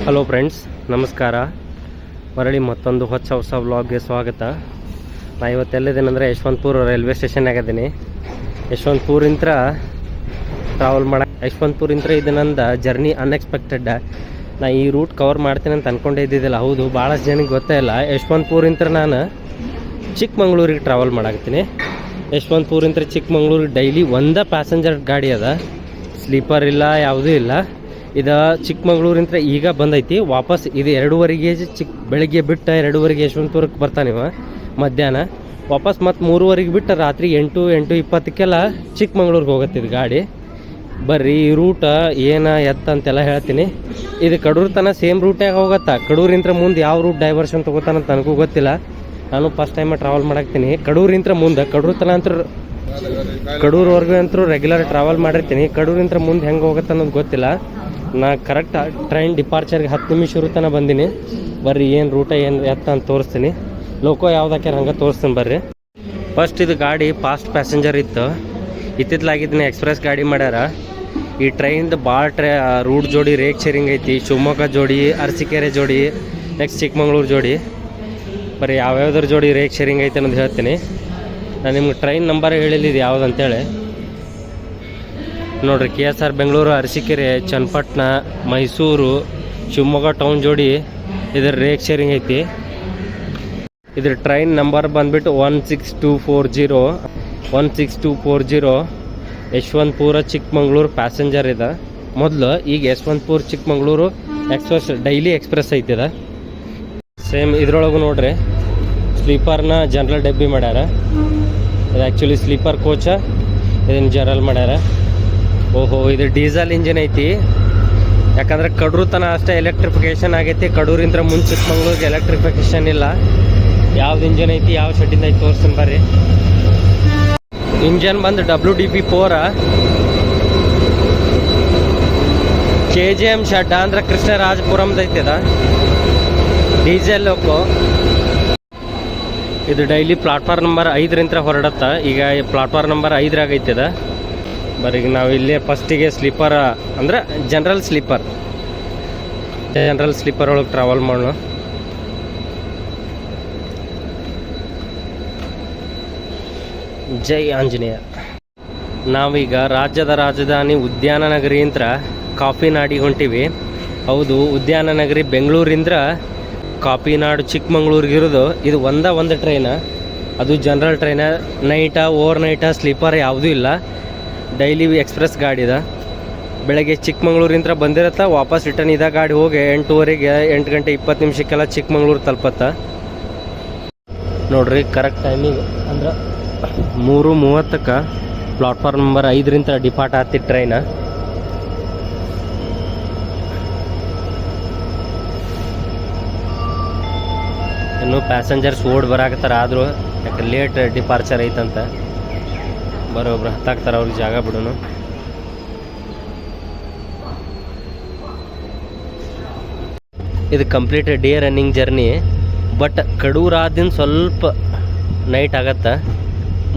Hello friends, ನಮಸ್ಕಾರ. ಮರಳಿ ಮತ್ತೊಂದು ಹೊಸ ವ್ಲಾಗ್ಗೆ ಸ್ವಾಗತ. ನಾ ಇವತ್ತೆಲ್ಲಿದ್ದೀನಂದರೆ ಯಶವಂತಪುರ ರೈಲ್ವೆ ಸ್ಟೇಷನ್ನಾಗಿದ್ದೀನಿ. ಯಶವಂತಪುರಿಂತ ಇದು ನಂದು ಜರ್ನಿ ಅನ್ಎಕ್ಸ್ಪೆಕ್ಟೆಡ್. ನಾ ಈ ರೂಟ್ ಕವರ್ ಮಾಡ್ತೀನಿ ಅಂತ ಅಂದ್ಕೊಂಡೇ ಇದ್ದಿದ್ದಿಲ್ಲ. ಹೌದು, ಭಾಳಷ್ಟು ಜನಕ್ಕೆ ಗೊತ್ತೇ ಇಲ್ಲ. ಯಶವಂತಪುರಿಂತ ನಾನು ಚಿಕ್ಕಮಂಗ್ಳೂರಿಗೆ ಟ್ರಾವೆಲ್ ಮಾಡಾಕತ್ತೀನಿ. ಯಶವಂತಪುರಿಂತ ಚಿಕ್ಕಮಂಗ್ಳೂರಿಗೆ ಡೈಲಿ ಒಂದೇ ಪ್ಯಾಸೆಂಜರ್ ಗಾಡಿ ಅದ, ಸ್ಲೀಪರ್ ಇಲ್ಲ, ಯಾವುದೂ ಇಲ್ಲ. ಇದು ಚಿಕ್ಕಮಂಗ್ಳೂರಿಂತ ಈಗ ಬಂದೈತಿ. ವಾಪಸ್ ಇದು 2:30ಗೆ ಬೆಳಗ್ಗೆ ಬಿಟ್ಟು 2:30ಗೆ ಯಶವಂತಪುರಕ್ಕೆ ಬರ್ತಾನಿವ ಮಧ್ಯಾಹ್ನ. ವಾಪಸ್ ಮತ್ತು 3:30ಗೆ ಬಿಟ್ಟು ರಾತ್ರಿ 8-8:20ಕ್ಕೆಲ್ಲ ಚಿಕ್ಕಮಂಗ್ಳೂರಿಗೆ ಹೋಗತ್ತಿದ್ದು ಗಾಡಿ. ಬರ್ರಿ, ಈ ರೂಟ ಏನು ಅಂತೆಲ್ಲ ಹೇಳ್ತೀನಿ. ಇದು ಕಡೂರು ತನಕ ಸೇಮ್ ರೂಟ್ಯಾಗ ಹೋಗತ್ತಾ. ಕಡೂರಿಂತ ಮುಂದೆ ಯಾವ ರೂಟ್ ಡೈವರ್ಷನ್ ತೊಗೋತಾನಂತ ನನಗೂ ಗೊತ್ತಿಲ್ಲ. ನಾನು ಫಸ್ಟ್ ಟೈಮ್ ಟ್ರಾವೆಲ್ ಮಾಡಾಕ್ತೀನಿ. ಕಡೂರಿಂತ ಮುಂದೆ ಕಡೂರು ತನಕ ಅಂತೂ ಕಡೂರ್ವರೆಗೂ ಅಂತೂ ರೆಗ್ಯುಲರ್ ಟ್ರಾವೆಲ್ ಮಾಡಿರ್ತೀನಿ. ಕಡೂರಿಂತ ಮುಂದೆ ಹೆಂಗೆ ಹೋಗುತ್ತೆ ಅನ್ನೋದು ಗೊತ್ತಿಲ್ಲ. ನಾ ಕರೆಕ್ಟ್ ಟ್ರೈನ್ ಡಿಪಾರ್ಚರ್ಗೆ 10 ನಿಮಿಷ ಇರುತ್ತಾನ ಬಂದೀನಿ. ಬರ್ರಿ, ಏನು ರೂಟ ಏನು ಅಂತ ತೋರಿಸ್ತೀನಿ. ಲೋಕೋ ಯಾವ್ದಾಕ್ಯಾರ ಹಂಗೆ ತೋರಿಸ್ತೀನಿ ಬರ್ರಿ. ಫಸ್ಟ್ ಇದು ಗಾಡಿ ಫಾಸ್ಟ್ ಪ್ಯಾಸೆಂಜರ್ ಇತ್ತು. ಇತ್ತಿತ್ತಲಾಗಿದ್ದೀನಿ ಎಕ್ಸ್ಪ್ರೆಸ್ ಗಾಡಿ ಮಾಡ್ಯಾರ. ಈ ಟ್ರೈನ್ದು ಭಾಳ ರೂಟ್ ಜೋಡಿ ರೇಕ್ ಶೇರಿಂಗ್ ಐತಿ. ಶಿವಮೊಗ್ಗ ಜೋಡಿ, ಅರಸೀಕೆರೆ ಜೋಡಿ, ನೆಕ್ಸ್ಟ್ ಚಿಕ್ಕಮಂಗ್ಳೂರು ಜೋಡಿ. ಬರ್ರಿ, ಯಾವ್ಯಾವ್ದ್ರ ಜೋಡಿ ರೇಕ್ ಶೇರಿಂಗ್ ಐತೆ ಅನ್ನೋದು ಹೇಳ್ತೀನಿ. ನಾನು ನಿಮ್ಗೆ ಟ್ರೈನ್ ನಂಬರ್ ಹೇಳಿದ್ದು ಯಾವ್ದು ಅಂತೇಳಿ ನೋಡಿರಿ. KSR ಬೆಂಗಳೂರು, ಅರಸೀಕೆರೆ, ಚನ್ನಪಟ್ಟಣ, ಮೈಸೂರು, ಶಿವಮೊಗ್ಗ ಟೌನ್ ಜೋಡಿ ಇದ್ರ ರೇಕ್ ಶೇರಿಂಗ್ ಐತಿ. ಇದ್ರ ಟ್ರೈನ್ ನಂಬರ್ ಬಂದುಬಿಟ್ಟು 16240 ಯಶವಂತಪುರ ಚಿಕ್ಕಮಂಗ್ಳೂರು ಪ್ಯಾಸೆಂಜರ್ ಇದೆ. ಮೊದಲು ಈಗ Yeshwanthpur Chikkamagaluru express daily express ಐತಿದ. ಸೇಮ್ ಇದ್ರೊಳಗೂ ನೋಡ್ರಿ, ಸ್ಲೀಪರ್ನ ಜನರಲ್ ಡಬ್ಬಿ ಮಾಡ್ಯಾರ. ಇದು ಆ್ಯಕ್ಚುಲಿ ಸ್ಲೀಪರ್ ಕೋಚ, ಇದನ್ನು ಜನರಲ್ ಮಾಡ್ಯಾರ. ಓಹೋ, ಇದು ಡೀಸೆಲ್ ಇಂಜಿನ್ ಐತಿ. ಯಾಕಂದ್ರೆ ಕಡೂರು ತನಕ ಅಷ್ಟೇ ಎಲೆಕ್ಟ್ರಿಫಿಕೇಷನ್ ಆಗೈತಿ. ಕಡೂರಿಂದ ಮುಂದೆ ಚಿಕ್ಕಮಂಗ್ಳೂರಿಗೆ ಎಲೆಕ್ಟ್ರಿಫಿಕೇಷನ್ ಇಲ್ಲ. ಯಾವ್ದು ಇಂಜನ್ ಐತಿ, ಯಾವ ಶೆಡ್ಡಿಂದ ಐತಿ ತೋರಿಸ್ತೀನಿ ಬರ್ರಿ. ಇಂಜನ್ ಬಂದು WDP4 KGM ಶೆಡ್ ಅಂದ್ರೆ ಕೃಷ್ಣರಾಜಪುರಂದ ಐತಿದ. ಡೀಸೆಲ್ ಲೋಕೋ. ಇದು ಡೈಲಿ ಪ್ಲಾಟ್ಫಾರ್ಮ್ ನಂಬರ್ 5ರಿಂದ ಹೊರಡತ್ತ. ಈಗ ಪ್ಲಾಟ್ಫಾರ್ಮ್ ನಂಬರ್ 5ರಾಗ ಐತಿದ. ಬರೀ ನಾವು ಇಲ್ಲೇ ಫಸ್ಟಿಗೆ ಸ್ಲೀಪರ್ ಅಂದ್ರೆ ಜನರಲ್ ಸ್ಲೀಪರ್ ಒಳಗೆ ಟ್ರಾವೆಲ್ ಮಾಡೋಣ. ಜೈ ಆಂಜನೇಯ. ನಾವೀಗ ರಾಜ್ಯದ ರಾಜಧಾನಿ ಉದ್ಯಾನ ನಗರಿಯಿಂದ ಕಾಫಿನಾಡಿಗೆ ಹೊಂಟಿವಿ. ಹೌದು, ಉದ್ಯಾನ ನಗರಿ ಬೆಂಗಳೂರಿಂದ ಕಾಫಿನಾಡು ಚಿಕ್ಕಮಂಗ್ಳೂರಿಗಿರೋದು ಇದು ಒಂದು ಟ್ರೈನ. ಅದು ಜನರಲ್ ಟ್ರೈನ. ಓವರ್ ನೈಟ ಸ್ಲೀಪರ್ ಯಾವುದೂ ಇಲ್ಲ. ಡೈಲಿ ಎಕ್ಸ್ಪ್ರೆಸ್ ಗಾಡಿ ಇದೆ. ಬೆಳಗ್ಗೆ ಚಿಕ್ಕಮಂಗ್ಳೂರಿಂದ ಬಂದಿರತ್ತ, ವಾಪಸ್ ರಿಟರ್ನ್ ಇದ ಗಾಡಿ ಹೋಗಿ 8 ಗಂಟೆ 20 ನಿಮಿಷಕ್ಕೆಲ್ಲ ಚಿಕ್ಕಮಂಗ್ಳೂರು ತಲುಪತ್ತ. ನೋಡ್ರಿ, ಕರೆಕ್ಟ್ ಟೈಮಿಗೆ ಅಂದ್ರೆ 3:30ಕ್ಕೆ ಪ್ಲಾಟ್ಫಾರ್ಮ್ ನಂಬರ್ 5ರಿಂದ ಡಿಪಾರ್ಟ್ ಆಗ್ತಿ ಟ್ರೈನ. ಇನ್ನು ಪ್ಯಾಸೆಂಜರ್ಸ್ ಬರಾಕತ್ತಾರ. ಆದರೂ ಯಾಕೆ ಲೇಟ್ ಡಿಪಾರ್ಚರ್ ಐತಂತ ಬರೋಬ್ರು ಹತ್ತಾಕ್ತಾರೆ. ಅವ್ರಿಗೆ ಜಾಗ ಬಿಡೋನು. ಇದು complete day running journey. But ಕಡೂರಾದಿಂದ ಸ್ವಲ್ಪ ನೈಟ್ ಆಗತ್ತೆ.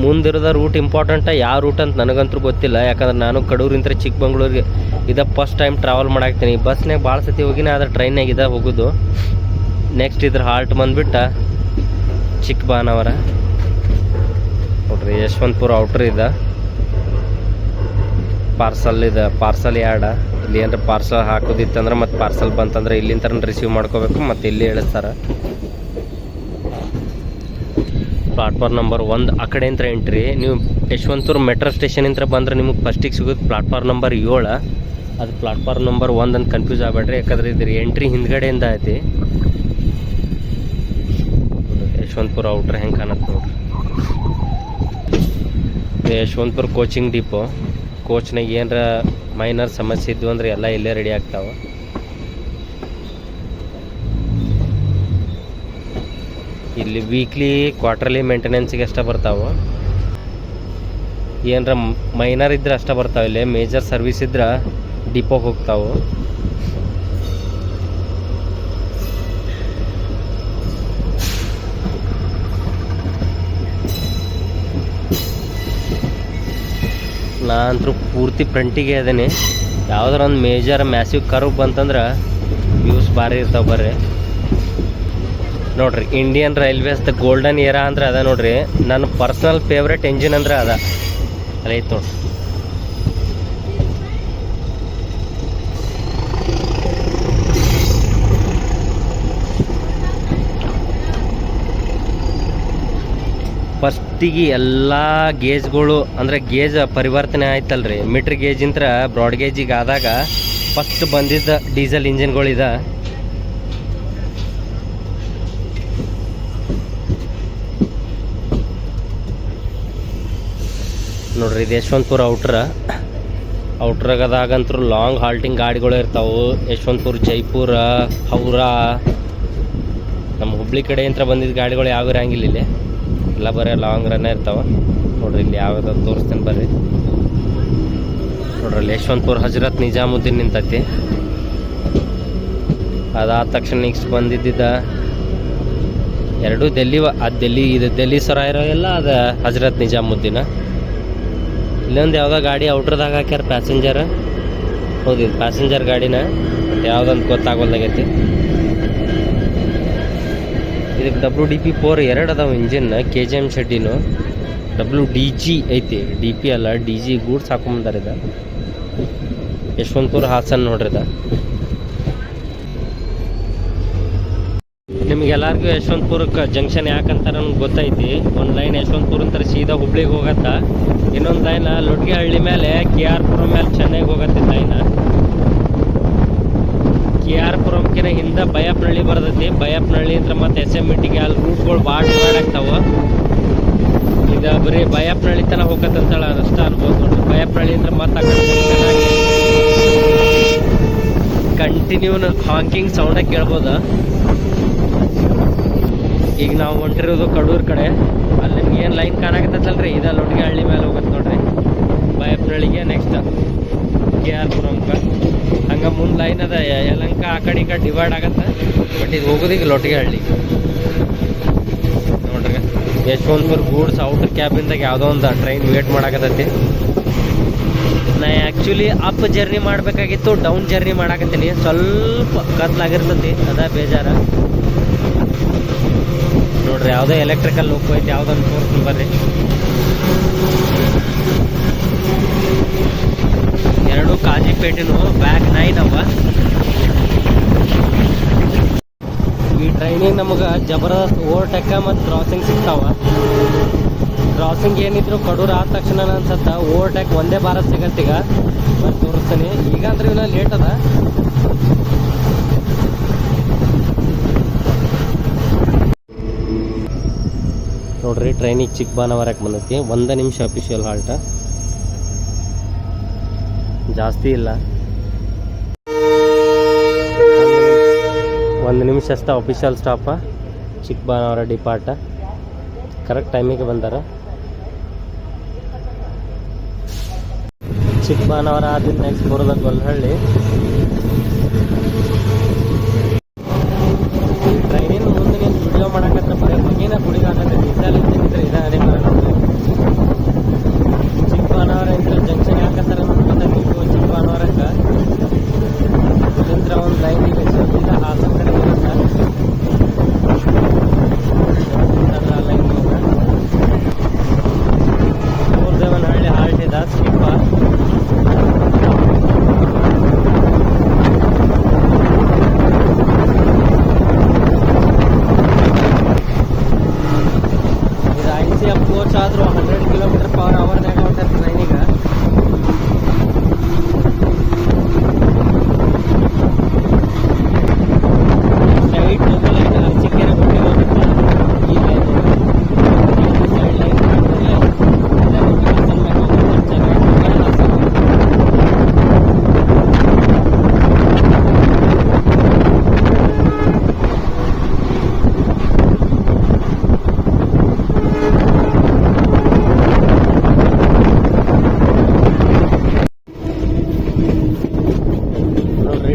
ಮುಂದಿರೋದ ರೂಟ್ ಇಂಪಾರ್ಟೆಂಟ. ಯಾವ ರೂಟ್ ಅಂತ ನನಗಂತೂ ಗೊತ್ತಿಲ್ಲ. ಯಾಕಂದ್ರೆ ನಾನು ಕಡೂರಿಂದ ಚಿಕ್ಕಮಂಗ್ಳೂರಿಗೆ ಇದ ಫಸ್ಟ್ ಟೈಮ್ ಟ್ರಾವೆಲ್ ಮಾಡಾಕ್ತೀನಿ. ಬಸ್ನಾಗ ಭಾಳ ಸತಿ ಹೋಗಿನಿ, ಆದರೆ ಟ್ರೈನ್ನಾಗ ಇದ ಹೋಗೋದು. ನೆಕ್ಸ್ಟ್ ಇದ್ರ ಹಾಲ್ಟ್ ಬಂದ್ಬಿಟ್ಟು ಚಿಕ್ಕಬಾನವರ. ನೋಡ್ರಿ, ಯಶವಂತಪುರ ಔಟ್ರ್ ಇದೆ. ಪಾರ್ಸಲ್ ಯಾರ್ಡ ಇಲ್ಲಿ ಏನಾರ ಪಾರ್ಸಲ್ ಹಾಕೋದಿತ್ತಂದ್ರೆ ಮತ್ತು ಪಾರ್ಸಲ್ ಬಂತಂದ್ರೆ ಇಲ್ಲಿಂದ ರಿಸೀವ್ ಮಾಡ್ಕೋಬೇಕು, ಮತ್ತು ಇಲ್ಲಿ ಇಳಿಸ್ತಾರೆ. ಪ್ಲಾಟ್ಫಾರ್ಮ್ ನಂಬರ್ 1 ಆ ಕಡೆಯಿಂದ ಎಂಟ್ರಿ. ನೀವು ಯಶವಂತಪುರ ಮೆಟ್ರೋ ಸ್ಟೇಷನಿಂದ ಬಂದ್ರೆ ನಿಮಗೆ ಫಸ್ಟಿಗೆ ಸಿಗೋದು ಪ್ಲಾಟ್ಫಾರ್ಮ್ ನಂಬರ್ 7. ಅದು ಪ್ಲಾಟ್ಫಾರ್ಮ್ ನಂಬರ್ 1 ಅಂತ ಕನ್ಫ್ಯೂಸ್ ಆಗಬೇಡ್ರಿ. ಯಾಕಂದ್ರೆ ಇದ್ರ ಎಂಟ್ರಿ ಹಿಂದ್ಗಡೆಯಿಂದ ಐತಿ. ಯಶವಂತಪುರ ಔಟ್ರ್ ಹೆಂಗೆ ಕಾಣತ್ತೆ ನೋಡ್ರಿ. Yeshwanthpur coaching depot. ಕೋಚ್ನಾಗ ಏನರ ಮೈನರ್ ಸಮಸ್ಯೆ ಇದ್ವು ಅಂದ್ರೆ ಎಲ್ಲ ಇಲ್ಲೇ ರೆಡಿ ಆಗ್ತಾವೆ. ಇಲ್ಲಿ ವೀಕ್ಲಿ ಕ್ವಾರ್ಟರ್ಲಿ ಮೇಂಟೆನೆನ್ಸಿಗೆ ಅಷ್ಟೇ ಬರ್ತಾವೆ. ಏನರ ಮೈನರ್ ಇದ್ರೆ ಅಷ್ಟೇ ಬರ್ತಾವೆ. ಇಲ್ಲಿ ಮೇಜರ್ ಸರ್ವಿಸ್ ಇದ್ರೆ ಡಿಪೋಗೆ ಹೋಗ್ತಾವೆ. ನಾನಂತರೂ ಪೂರ್ತಿ ಫ್ರಂಟಿಗೆ ಇದ್ದೀನಿ. ಯಾವ್ದಾರ ಒಂದು ಮೇಜರ್ ಮ್ಯಾಸಿವ್ ಕರ್ವ್ ಬಂತಂದ್ರೆ ವ್ಯೂಸ್ ಭಾರಿ ಇರ್ತಾವೆ ಬರ್ರಿ. ನೋಡ್ರಿ ಇಂಡಿಯನ್ ರೈಲ್ವೇಸ್ದ ಗೋಲ್ಡನ್ ಏರಾ ಅಂದ್ರೆ ಅದ ನೋಡ್ರಿ. ನನ್ನ ಪರ್ಸನಲ್ ಫೇವ್ರೆಟ್ ಎಂಜಿನ್ ಅಂದ್ರೆ ಅದ ಅಲ್ಲಿ ಐತೆ ನೋಡ್ರಿ. ಫಸ್ಟಿಗೆ ಎಲ್ಲ ಗೇಜ್ಗಳು ಅಂದರೆ ಗೇಜ್ ಪರಿವರ್ತನೆ ಆಯ್ತಲ್ರಿ. ಮೀಟ್ರ್ ಗೇಜಿಂತ್ರ ಬ್ರಾಡ್ ಗೇಜಿಗೆ ಆದಾಗ ಫಸ್ಟ್ ಬಂದಿದ್ದ ಡೀಸೆಲ್ ಇಂಜಿನ್ಗಳಿದ. ನೋಡ್ರಿ ಇದು ಯಶವಂತಪುರ ಔಟ್ರಾಗದಾಗಂತೂ ಲಾಂಗ್ ಹಾಲ್ಟಿಂಗ್ ಗಾಡಿಗಳು ಇರ್ತಾವೆ. ಯಶವಂತಪುರ, ಜೈಪುರ, ಹೌರಾ, ನಮ್ಮ ಹುಬ್ಳಿ ಕಡೆ ಅಂತ ಬಂದಿದ್ದ ಗಾಡಿಗಳು ಯಾವ ಇರಂಗಿಲ್ಲ ಇಲ್ಲಿ. ಎಲ್ಲ ಬರೀ ಲಾಂಗ್ ರನ್ನೇ ಇರ್ತಾವೆ. ನೋಡ್ರಿ ಇಲ್ಲಿ ಯಾವ್ಯಾವ್ದು ತೋರಿಸ್ತೇನೆ ಬರ್ರಿ. ನೋಡ್ರಿ ಇಲ್ಲಿ ಯಶವಂತಪುರ ಹಜರತ್ ನಿಜಾಮುದ್ದೀನ್ ನಿಂತೈತಿ. ಅದಾದ ತಕ್ಷಣ ನೆಕ್ಸ್ಟ್ ಬಂದಿದ್ದ ಎರಡು ಡೆಲ್ಲಿ. ಅದು ಡೆಲ್ಲಿ ಸರಾಯಿರೋ ಎಲ್ಲ ಅದು ಹಜರತ್ ನಿಜಾಮುದ್ದೀನ. ಇಲ್ಲೊಂದು ಯಾವುದೋ ಗಾಡಿ ಔಟ್ರದಾಗ ಹಾಕ್ಯಾರ ಪ್ಯಾಸೆಂಜರ್. ಹೌದು ಇದು ಪ್ಯಾಸೆಂಜರ್ ಗಾಡಿನ, ಬಟ್ ಯಾವುದಂತ ಗೊತ್ತಾಗೋಲ್ದಾಗೈತಿ. ಇದಕ್ಕೆ WDP-4 ಎರಡು ಅದಾವ ಇಂಜಿನ್. KGM ಶೆಡ್ಡಿನು WDG ಐತಿ, DP ಅಲ್ಲ DG. ಗೂಡ್ಸ್ ಹಾಕೊಂಬಂದಾರ. ಇದು ಯಶವಂತಪುರ ಹಾಸನ್ ನೋಡ್ರಿ. ನಿಮ್ಗೆಲ್ಲರಿಗೂ ಯಶವಂತಪುರಕ್ಕೆ ಜಂಕ್ಷನ್ ಯಾಕಂತಾರ ಗೊತ್ತೈತಿ. ಒಂದು ಲೈನ್ ಯಶವಂತಪುರ ಅಂತಾರೆ ಸೀದಾ ಹುಬ್ಳಿಗೆ ಹೋಗತ್ತ. ಇನ್ನೊಂದು ಲೈನ್ ಲೊಟ್ಗೆಹಳ್ಳಿ ಮೇಲೆ KR ಪುರಂ ಮೇಲೆ ಚೆನ್ನೈಗೆ ಹೋಗತ್ತೆ ಲೈನ್. KR ಪುರಂಕಿನ ಹಿಂದೆ ಬೈಯಪ್ಪನಹಳ್ಳಿ ಬರ್ತೈತಿ. ಬೈಯಪ್ಪನಹಳ್ಳಿ ಅಂತ ಮತ್ತು SMETಗೆ ಅಲ್ಲಿ ರೂಟ್ಗಳು ಭಾಳ ಡಿವೈಡ್ ಆಗ್ತಾವೆ. ಇದು ಬರೀ ಬೈಯಪ್ಪನಹಳ್ಳಿ ತನಕ ಹೋಗತ್ತಂತೇಳಿ ಅಷ್ಟ ಅನ್ಬೋದು ನೋಡ್ರಿ. ಬೈಯಪ್ಪನಹಳ್ಳಿ ಅಂದ್ರೆ ಮತ್ತೆ ಕಂಟಿನ್ಯೂ ಹಾಂಕಿಂಗ್ ಸೌಂಡಾಗಿ ಕೇಳ್ಬೋದು. ಈಗ ನಾವು ಹೊಂಟಿರೋದು ಕಡೂರು ಕಡೆ. ಅಲ್ಲಿ ನಿಮ್ಗೆ ಏನು ಲೈನ್ ಕಾಣಕತ್ತಲ್ರಿ, ಇದು ಲೊಟ್ಗೆಹಳ್ಳಿ ಮೇಲೆ ಹೋಗುತ್ತೆ ನೋಡ್ರಿ. ಬೈಯಪ್ಪನಹಳ್ಳಿಗೆ ನೆಕ್ಸ್ಟ್ KR ಪುರಂಕ. ಹಂಗೆ ಮುಂದೆ ಲೈನ್ ಅದ ಯಲಂಕ ಆ ಕಡೆ ಈ ಕಡೆ ಡಿವೈಡ್ ಆಗತ್ತೆ. ಬಟ್ ಇದು ಹೋಗೋದೀಗ ಲೊಟ್ಗೆಹಳ್ಳಿ ನೋಡ್ರಿ. ಯಶವಂತಪುರ ಗೂಡ್ಸ್ ಔಟರ್ ಕ್ಯಾಬಿನ್ದಾಗ ಯಾವುದೋ ಒಂದು ಟ್ರೈನ್ ವೇಟ್ ಮಾಡಾಕತ್ತೈತಿ. ನಾ ಆ್ಯಕ್ಚುಲಿ ಅಪ್ ಜರ್ನಿ ಮಾಡಬೇಕಾಗಿತ್ತು, ಡೌನ್ ಜರ್ನಿ ಮಾಡಾಕತ್ತೀನಿ. ಸ್ವಲ್ಪ ಕತ್ಲಾಗಿರ್ತೈತಿ, ಅದ ಬೇಜಾರ. ನೋಡ್ರಿ ಯಾವುದೋ ಎಲೆಕ್ಟ್ರಿಕಲ್ ಲೋಕ್ ಐತಿ, ಯಾವುದೊಂದು ತೋರಿಸ್ತೀನಿ ಬರ್ರಿ. ಎರಡು ಕಾಜಿಪೇಟೆನು ಬ್ಯಾಕ್ 9 ಅವ. ಈ ಟ್ರೈನಿಗೆ ನಮಗೆ ಜಬರ್ದಸ್ತ್ ಓವರ್ಟೇಕ ಮತ್ತು ಕ್ರಾಸಿಂಗ್ ಸಿಗ್ತಾವ. ಕ್ರಾಸಿಂಗ್ ಏನಿದ್ರು ಕಡೂರು ಆದ ತಕ್ಷಣ ಅನ್ಸತ್ತ ಓವರ್ಟೇಕ್ ಒಂದೇ ಭಾರತ್ ಸಿಗತ್ತೀಗ. ಬರ್ರಿ ತೋರಿಸ್ತೀನಿ. ಈಗ ಅಂದ್ರೆ ಇನ್ನೂ ಲೇಟ್ ಅದ. ನೋಡ್ರಿ ಟ್ರೈನಿಗೆ ಚಿಕ್ಕಬಾಣಾವರಕ್ಕೆ ಬಂದೈತಿ. 1 ನಿಮಿಷ ಅಫಿಷಿಯಲ್ ಹಾಲ್ಟ, ಜಾಸ್ತಿ ಇಲ್ಲ. 1 ನಿಮಿಷ ಅಷ್ಟೇ ಅಫಿಷಿಯಲ್ ಸ್ಟಾಪ. ಚಿಕ್ಕಬಾಣಾವರ ಡಿಪಾರ್ಟ ಕರೆಕ್ಟ್ ಟೈಮಿಗೆ ಬಂದಾರ. ಚಿಕ್ಕಬಾಣಾವರ ಆದಿನ ನೆಕ್ಸ್ಟ್ ಬರೋದ ಗೊಲ್ಲಹಳ್ಳಿ. ಟ್ರೈನಿನ ಮುಂದೆ ನೀನು ವಿಡಿಯೋ ಮಾಡಕತ್ತ ಬರೀ ಬಗ್ಗೆನ ಕುಡಿದಾಕತ್ತೆ. ಡೀಸೆಲ್ ಇಂಜಿನ್ ಇದೆ ಅದೇ ಬರೋಣ. ಚಿಕ್ಕಬಾಣಾವರ ಇಂಥ ಜಂಕ್ಷನ್ ಯಾಕತ್ತಾರ ಗೊತ್ತಾಗಿ ಚಿಕ್ಕಬಾಣಾವರಕ್ಕೆ ಇಂತ್ರ ಒಂದು ಲೈನ್ ಇದೆ. ಸೀದಾ ಹಾಸನ ಕಡೆ ಹೋಗುತ್ತೆ. ಲೈನ್ ಮೂರ್ದೇವನಹಳ್ಳಿ ಹಾಲ್ಟ್ ಇದೆ ಸ್ಕಿಪ್ಪ. ಆದರೂ 100 km/h ಹೊಂಟೈತೆ ಟ್ರೈನಿಗೆ. ಸೈಡ್ ಲೈನ್ ಅರಸೀಕೆರೆ ಬಿಟ್ಟು ಹೋಗುತ್ತೆ. ಈ ಲೈನ್ ಸೈಡ್ ಲೈನ್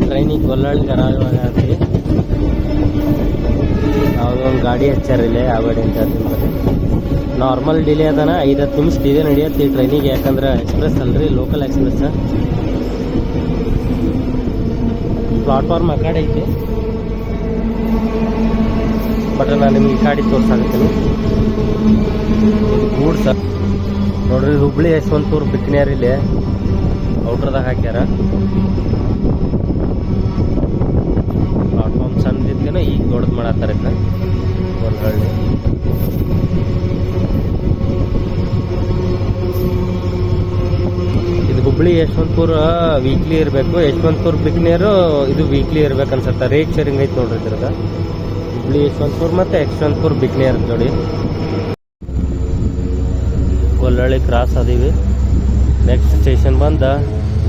ಟ್ರೈನಿಗೆ ಗೊಲ್ಲಹಳ್ಳಿ ಆಗಿ ಯಾವುದೋ ಒಂದು ಗಾಡಿ ಹಚ್ಚಾರ ಇಲ್ಲಿ. ಯಾವ ಗಾಡಿ ಅಂತ ಹೇಳ್ತೀನಿ. ನಾರ್ಮಲ್ ಡಿಲೇ ಅದಾನ, 5-10 ನಿಮಿಷ ಡಿಲೇ ನಡೆಯುತ್ತೆ ಈ ಟ್ರೈನಿಗೆ. ಯಾಕಂದ್ರೆ ಎಕ್ಸ್ಪ್ರೆಸ್ ಅಲ್ರಿ, ಲೋಕಲ್ ಎಕ್ಸ್ಪ್ರೆಸ್. ಪ್ಲಾಟ್ಫಾರ್ಮ್ ಆ ಕಡೆ ಐತಿ, ಬಟ್ ನಾನು ನಿಮ್ಗೆ ಈ ಗಾಡಿ ತೋರ್ಸಾಕತ್ತೀನಿ. ಇದು ಗೂಡ್ಸ್ ನೋಡ್ರಿ, ಹುಬ್ಳಿ ಯಶವಂತಪುರ ಬಿಕ್ನಿಯರ್ ಇಲ್ಲಿ ಔಟ್ರದಾಗ ಹಾಕ್ಯಾರ. ಪ್ಲಾಟ್ಫಾರ್ಮ್ ಸಣ್ಣದಿದ್ದೇನೋ ಈಗ ದೊಡ್ಡದು ಮಾಡತ್ತಾರ ಇದನ್ನ. ಒಂದು ಹಳ್ಳಿ ಇದು ಹುಬ್ಳಿ ಯಶವಂತಪುರ ವೀಕ್ಲಿ ಇರಬೇಕು, ಯಶವಂತಪುರ ಬಿಕ್ನಿಯರು ಇದು ವೀಕ್ಲಿ ಇರ್ಬೇಕು ಅನ್ಸುತ್ತೆ. ರೇಟ್ ಶೇರಿಂಗ್ ಐತೆ ನೋಡ್ರಿ ಇದ್ರದ. ಹುಬ್ಳಿ ಯಶವಂತಪುರ ಮತ್ತು ಯಶವಂತಪುರ ಬಿಕ್ನಿಯರ್ ಜೋಡಿ. ಗೊಲ್ಲಳ್ಳಿ ಕ್ರಾಸ್ ಅದೀವಿ. ನೆಕ್ಸ್ಟ್ ಸ್ಟೇಷನ್ ಬಂದ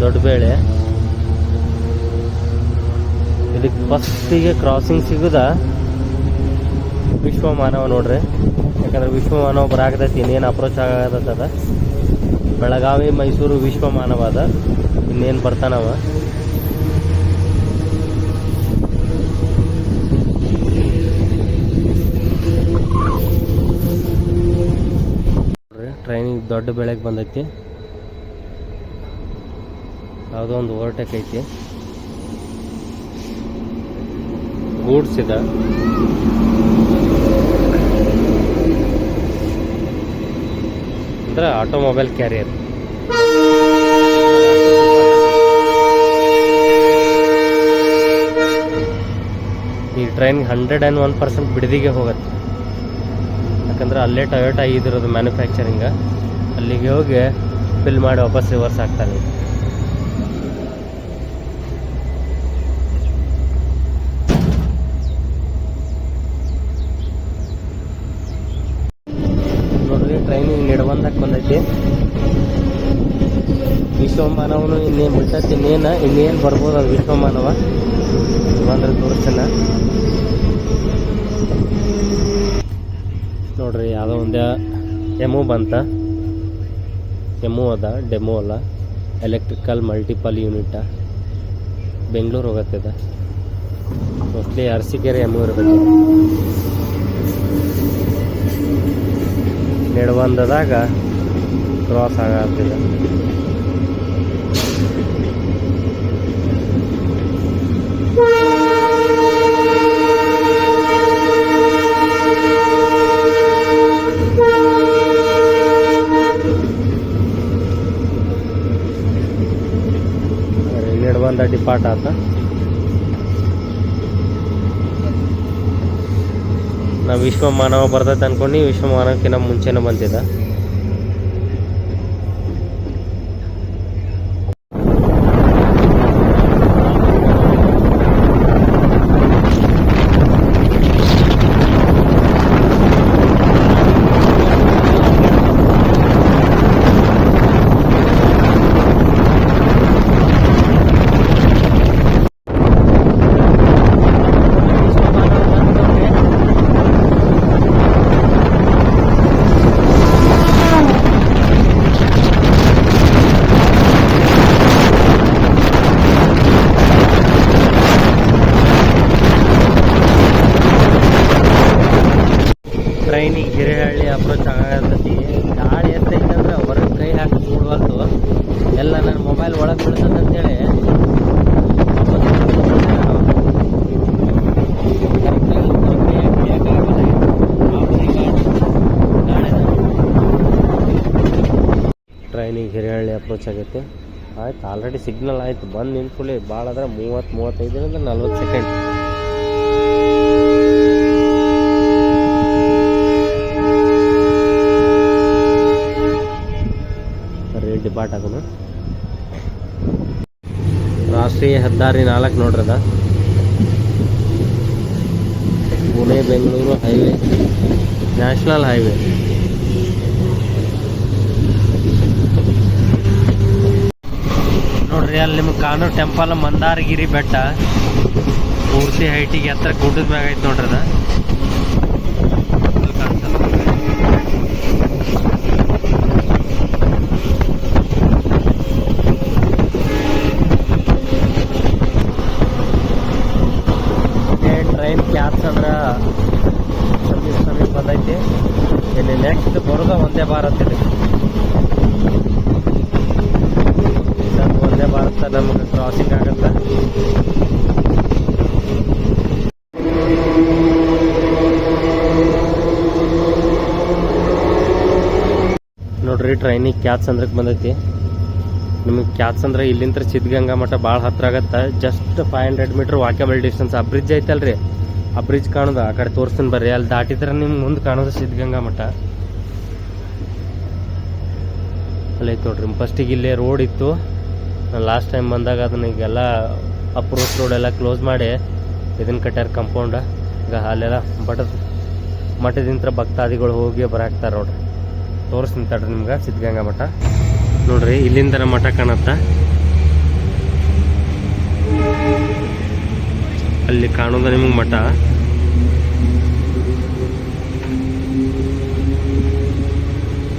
ದೊಡ್ಡಬೇಳೆ. ಇದಕ್ಕೆ ಫಸ್ಟಿಗೆ ಕ್ರಾಸಿಂಗ್ ಸಿಗುದ ವಿಶ್ವಮಾನವ ನೋಡ್ರಿ, ಯಾಕಂದ್ರೆ ವಿಶ್ವಮಾನವ ಬರಾಕತೈತಿ. ಇನ್ನೇನು ಅಪ್ರೋಚ್ ಆಗತದ ಬೆಳಗಾವಿ ಮೈಸೂರು ವಿಶ್ವಮಾನವ ಅದ, ಇನ್ನೇನು ಬರ್ತಾನವ. ಟ್ರೈನಿಗೆ ದೊಡ್ಡ ಬೆಳೆಗೆ ಬಂದೈತಿ. ಯಾವುದೋ ಒಂದು ಓವರ್ಟೇಕ್ ಐತಿ. ಗೂಡ್ಸ್ ಇದೆ. ಅಂದ್ರೆ ಆಟೋಮೊಬೈಲ್ ಕ್ಯಾರಿಯರ್. ಈ ಟ್ರೈನ್ 101% ಬಿಡದಿಗೆ ಹೋಗುತ್ತೆ. ಯಾಕಂದ್ರೆ ಅಲ್ಲೇ ಟೊಯೋಟಾ ಇದಿರೋದು ಮ್ಯಾನುಫ್ಯಾಕ್ಚರಿಂಗ್. ಅಲ್ಲಿಗೆ ಹೋಗಿ ಫಿಲ್ ಮಾಡಿ ವಾಪಸ್ ರಿವರ್ಸ್ ಆಗ್ತಾನೆ. ನೋಡ್ರಿ, ಟ್ರೈನಿಂಗ್ ನಿಡವಂದಕ್ಕೆ ಬಂದೈತಿ. ವಿಶ್ವಮಾನವನು ಇನ್ನೇನು ಬಿಟ್ಟೈತಿ, ಇನ್ನೇನು ಬರ್ಬೋದು ಅದು ವಿಶ್ವಮಾನವ. ಬಂದ್ರೆ ತೋರಿಸ್ತಾನ ನೋಡ್ರಿ. ಯಾವುದೋ ಒಂದು ಎಮು ಬಂತ. ಎಮು ಅದ, ಡೆಮೋ ಅಲ್ಲ. Electrical multiple unit. ಬೆಂಗಳೂರು ಹೋಗತ್ತಿದೆ ಮೋಸ್ಟ್ಲಿ. ಅರಸೀಕೆರೆ ಎಮು ಇರಬೇಕು. ನೆಡವಂದದಾಗ ಕ್ರಾಸ್ ಆಗತ್ತಿದೆ. ನೆಡವಂದ ಡಿಪಾರ್ಟ್ ಆತ. ನಾವು ವಿಶ್ವಮಾನವ ಬರ್ತೈತೆ ಅನ್ಕೊಂಡು ವಿಶ್ವಮಾನವಕ್ಕಿಂತ ಮುಂಚೆನೇ ಬಂತಿದ್ದ. ಟ್ರೈನಿಗೆ ಹಿರೇಹಳ್ಳಿ ಅಪ್ರೋಚ್ ಆಗತೈತಿ. ಗಾಳಿ ಎತ್ತೈತೆ ಅಂದ್ರೆ ಹೊರಗೆ ಕೈ ಹಾಕಿ ನೋಡುವಲ್ದು. ಎಲ್ಲ ನನ್ನ ಮೊಬೈಲ್ ಒಳಗೆ ಬೀಳ್ತದೆ ಅಂತೇಳಿ ಟ್ರೈನಿಗೆ ಹಿರೇಹಳ್ಳಿ ಅಪ್ರೋಚ್ ಆಗೈತಿ. ಆಯ್ತು, ಆಲ್ರೆಡಿ ಸಿಗ್ನಲ್ ಆಯ್ತು. ಬಂದು ನಿಂತ್ಕೊಳ್ಳಿ. ಭಾಳ ಆದ್ರೆ 30-35 ಅಂದ್ರೆ 40 ಸೆಕೆಂಡ್. ಡಿಪಾರ್ಟ್ ಆಗೋದು. ರಾಷ್ಟ್ರೀಯ ಹೆದ್ದಾರಿ 4 ನೋಡ್ರದ. Pune Bengaluru highway, national highway. ನೋಡ್ರಿ, ಅಲ್ಲಿ ನಿಮ್ಗೆ ಕಾನೂರು ಟೆಂಪಲ್, ಮಂದಾರಗಿರಿ ಬೆಟ್ಟ ಪೂರ್ತಿ ಹೈಟಿಗೆ ಹತ್ರ ಗುಡ್ಡದ ಮ್ಯಾಗ ಐತೆ ನೋಡ್ರದ. ಟ್ರೈನ್ ಕ್ಯಾಬ್ಸ್ ಅಂದ್ರೆ ಸಮೀಪ ಬಂದೈತಿ. ಇಲ್ಲಿ ನೆಕ್ಸ್ಟ್ ಬರೋದ ವಂದೇ ಭಾರತ್. ವಂದೇ ಭಾರತ ನಮ್ಗೆ ಕ್ರಾಸಿಂಗ್ ಆಗತ್ತೆ. ನೋಡ್ರಿ ಟ್ರೈನಿಗೆ ಕ್ಯಾತ್ಸಂದ್ರಕ್ಕೆ ಬಂದೈತಿ. ನಿಮಗೆ ಕ್ಯಾತ್ಸಂದ್ರ ಇಲ್ಲಿಂದ ಸಿದ್ಧಗಂಗಾ ಮಠ ಭಾಳ ಹತ್ರ ಆಗತ್ತೆ. Just 500 metre walkable distance. ಆ ಬ್ರಿಡ್ಜ್ ಐತಲ್ರಿ, ಆ ಬ್ರಿಡ್ಜ್ ಕಾಣೋದು ಆ ಕಡೆ ತೋರಿಸ್ತೀನಿ ಬರ್ರಿ. ಅಲ್ಲಿ ದಾಟಿದ್ರೆ ನಿಮ್ಗೆ ಮುಂದೆ ಕಾಣೋದು ಸಿದ್ಧಗಂಗಾ ಮಠ. ಅಲ್ಲೈತೆ ನೋಡ್ರಿ. ಫಸ್ಟಿಗೆ ಇಲ್ಲೇ ರೋಡ್ ಇತ್ತು. ನಾನು ಲಾಸ್ಟ್ ಟೈಮ್ ಬಂದಾಗ ಅದನ್ನ ಈಗೆಲ್ಲ ಅಪ್ರೋಚ್ ರೋಡ್ ಎಲ್ಲ ಕ್ಲೋಸ್ ಮಾಡಿ ಇದನ್ನು ಕಟ್ಟಾರ ಕಂಪೌಂಡ್. ಈಗ ಅಲ್ಲೆಲ್ಲ ಮಠದಿಂದ ಭಕ್ತಾದಿಗಳು ಹೋಗಿ ಬರಾಕ್ತಾರೆ ನೋಡ್ರಿ. ತೋರಿಸ್ತೀನಿ ತಡ್ರಿ ನಿಮ್ಗೆ ಸಿದ್ಧಗಂಗಾ ಮಠ. ನೋಡ್ರಿ ಇಲ್ಲಿಂದ ಮಠ ಕಾಣತ್ತ. ಅಲ್ಲಿ ಕಾಣೋದು ನಿಮಗೆ ಮಠ.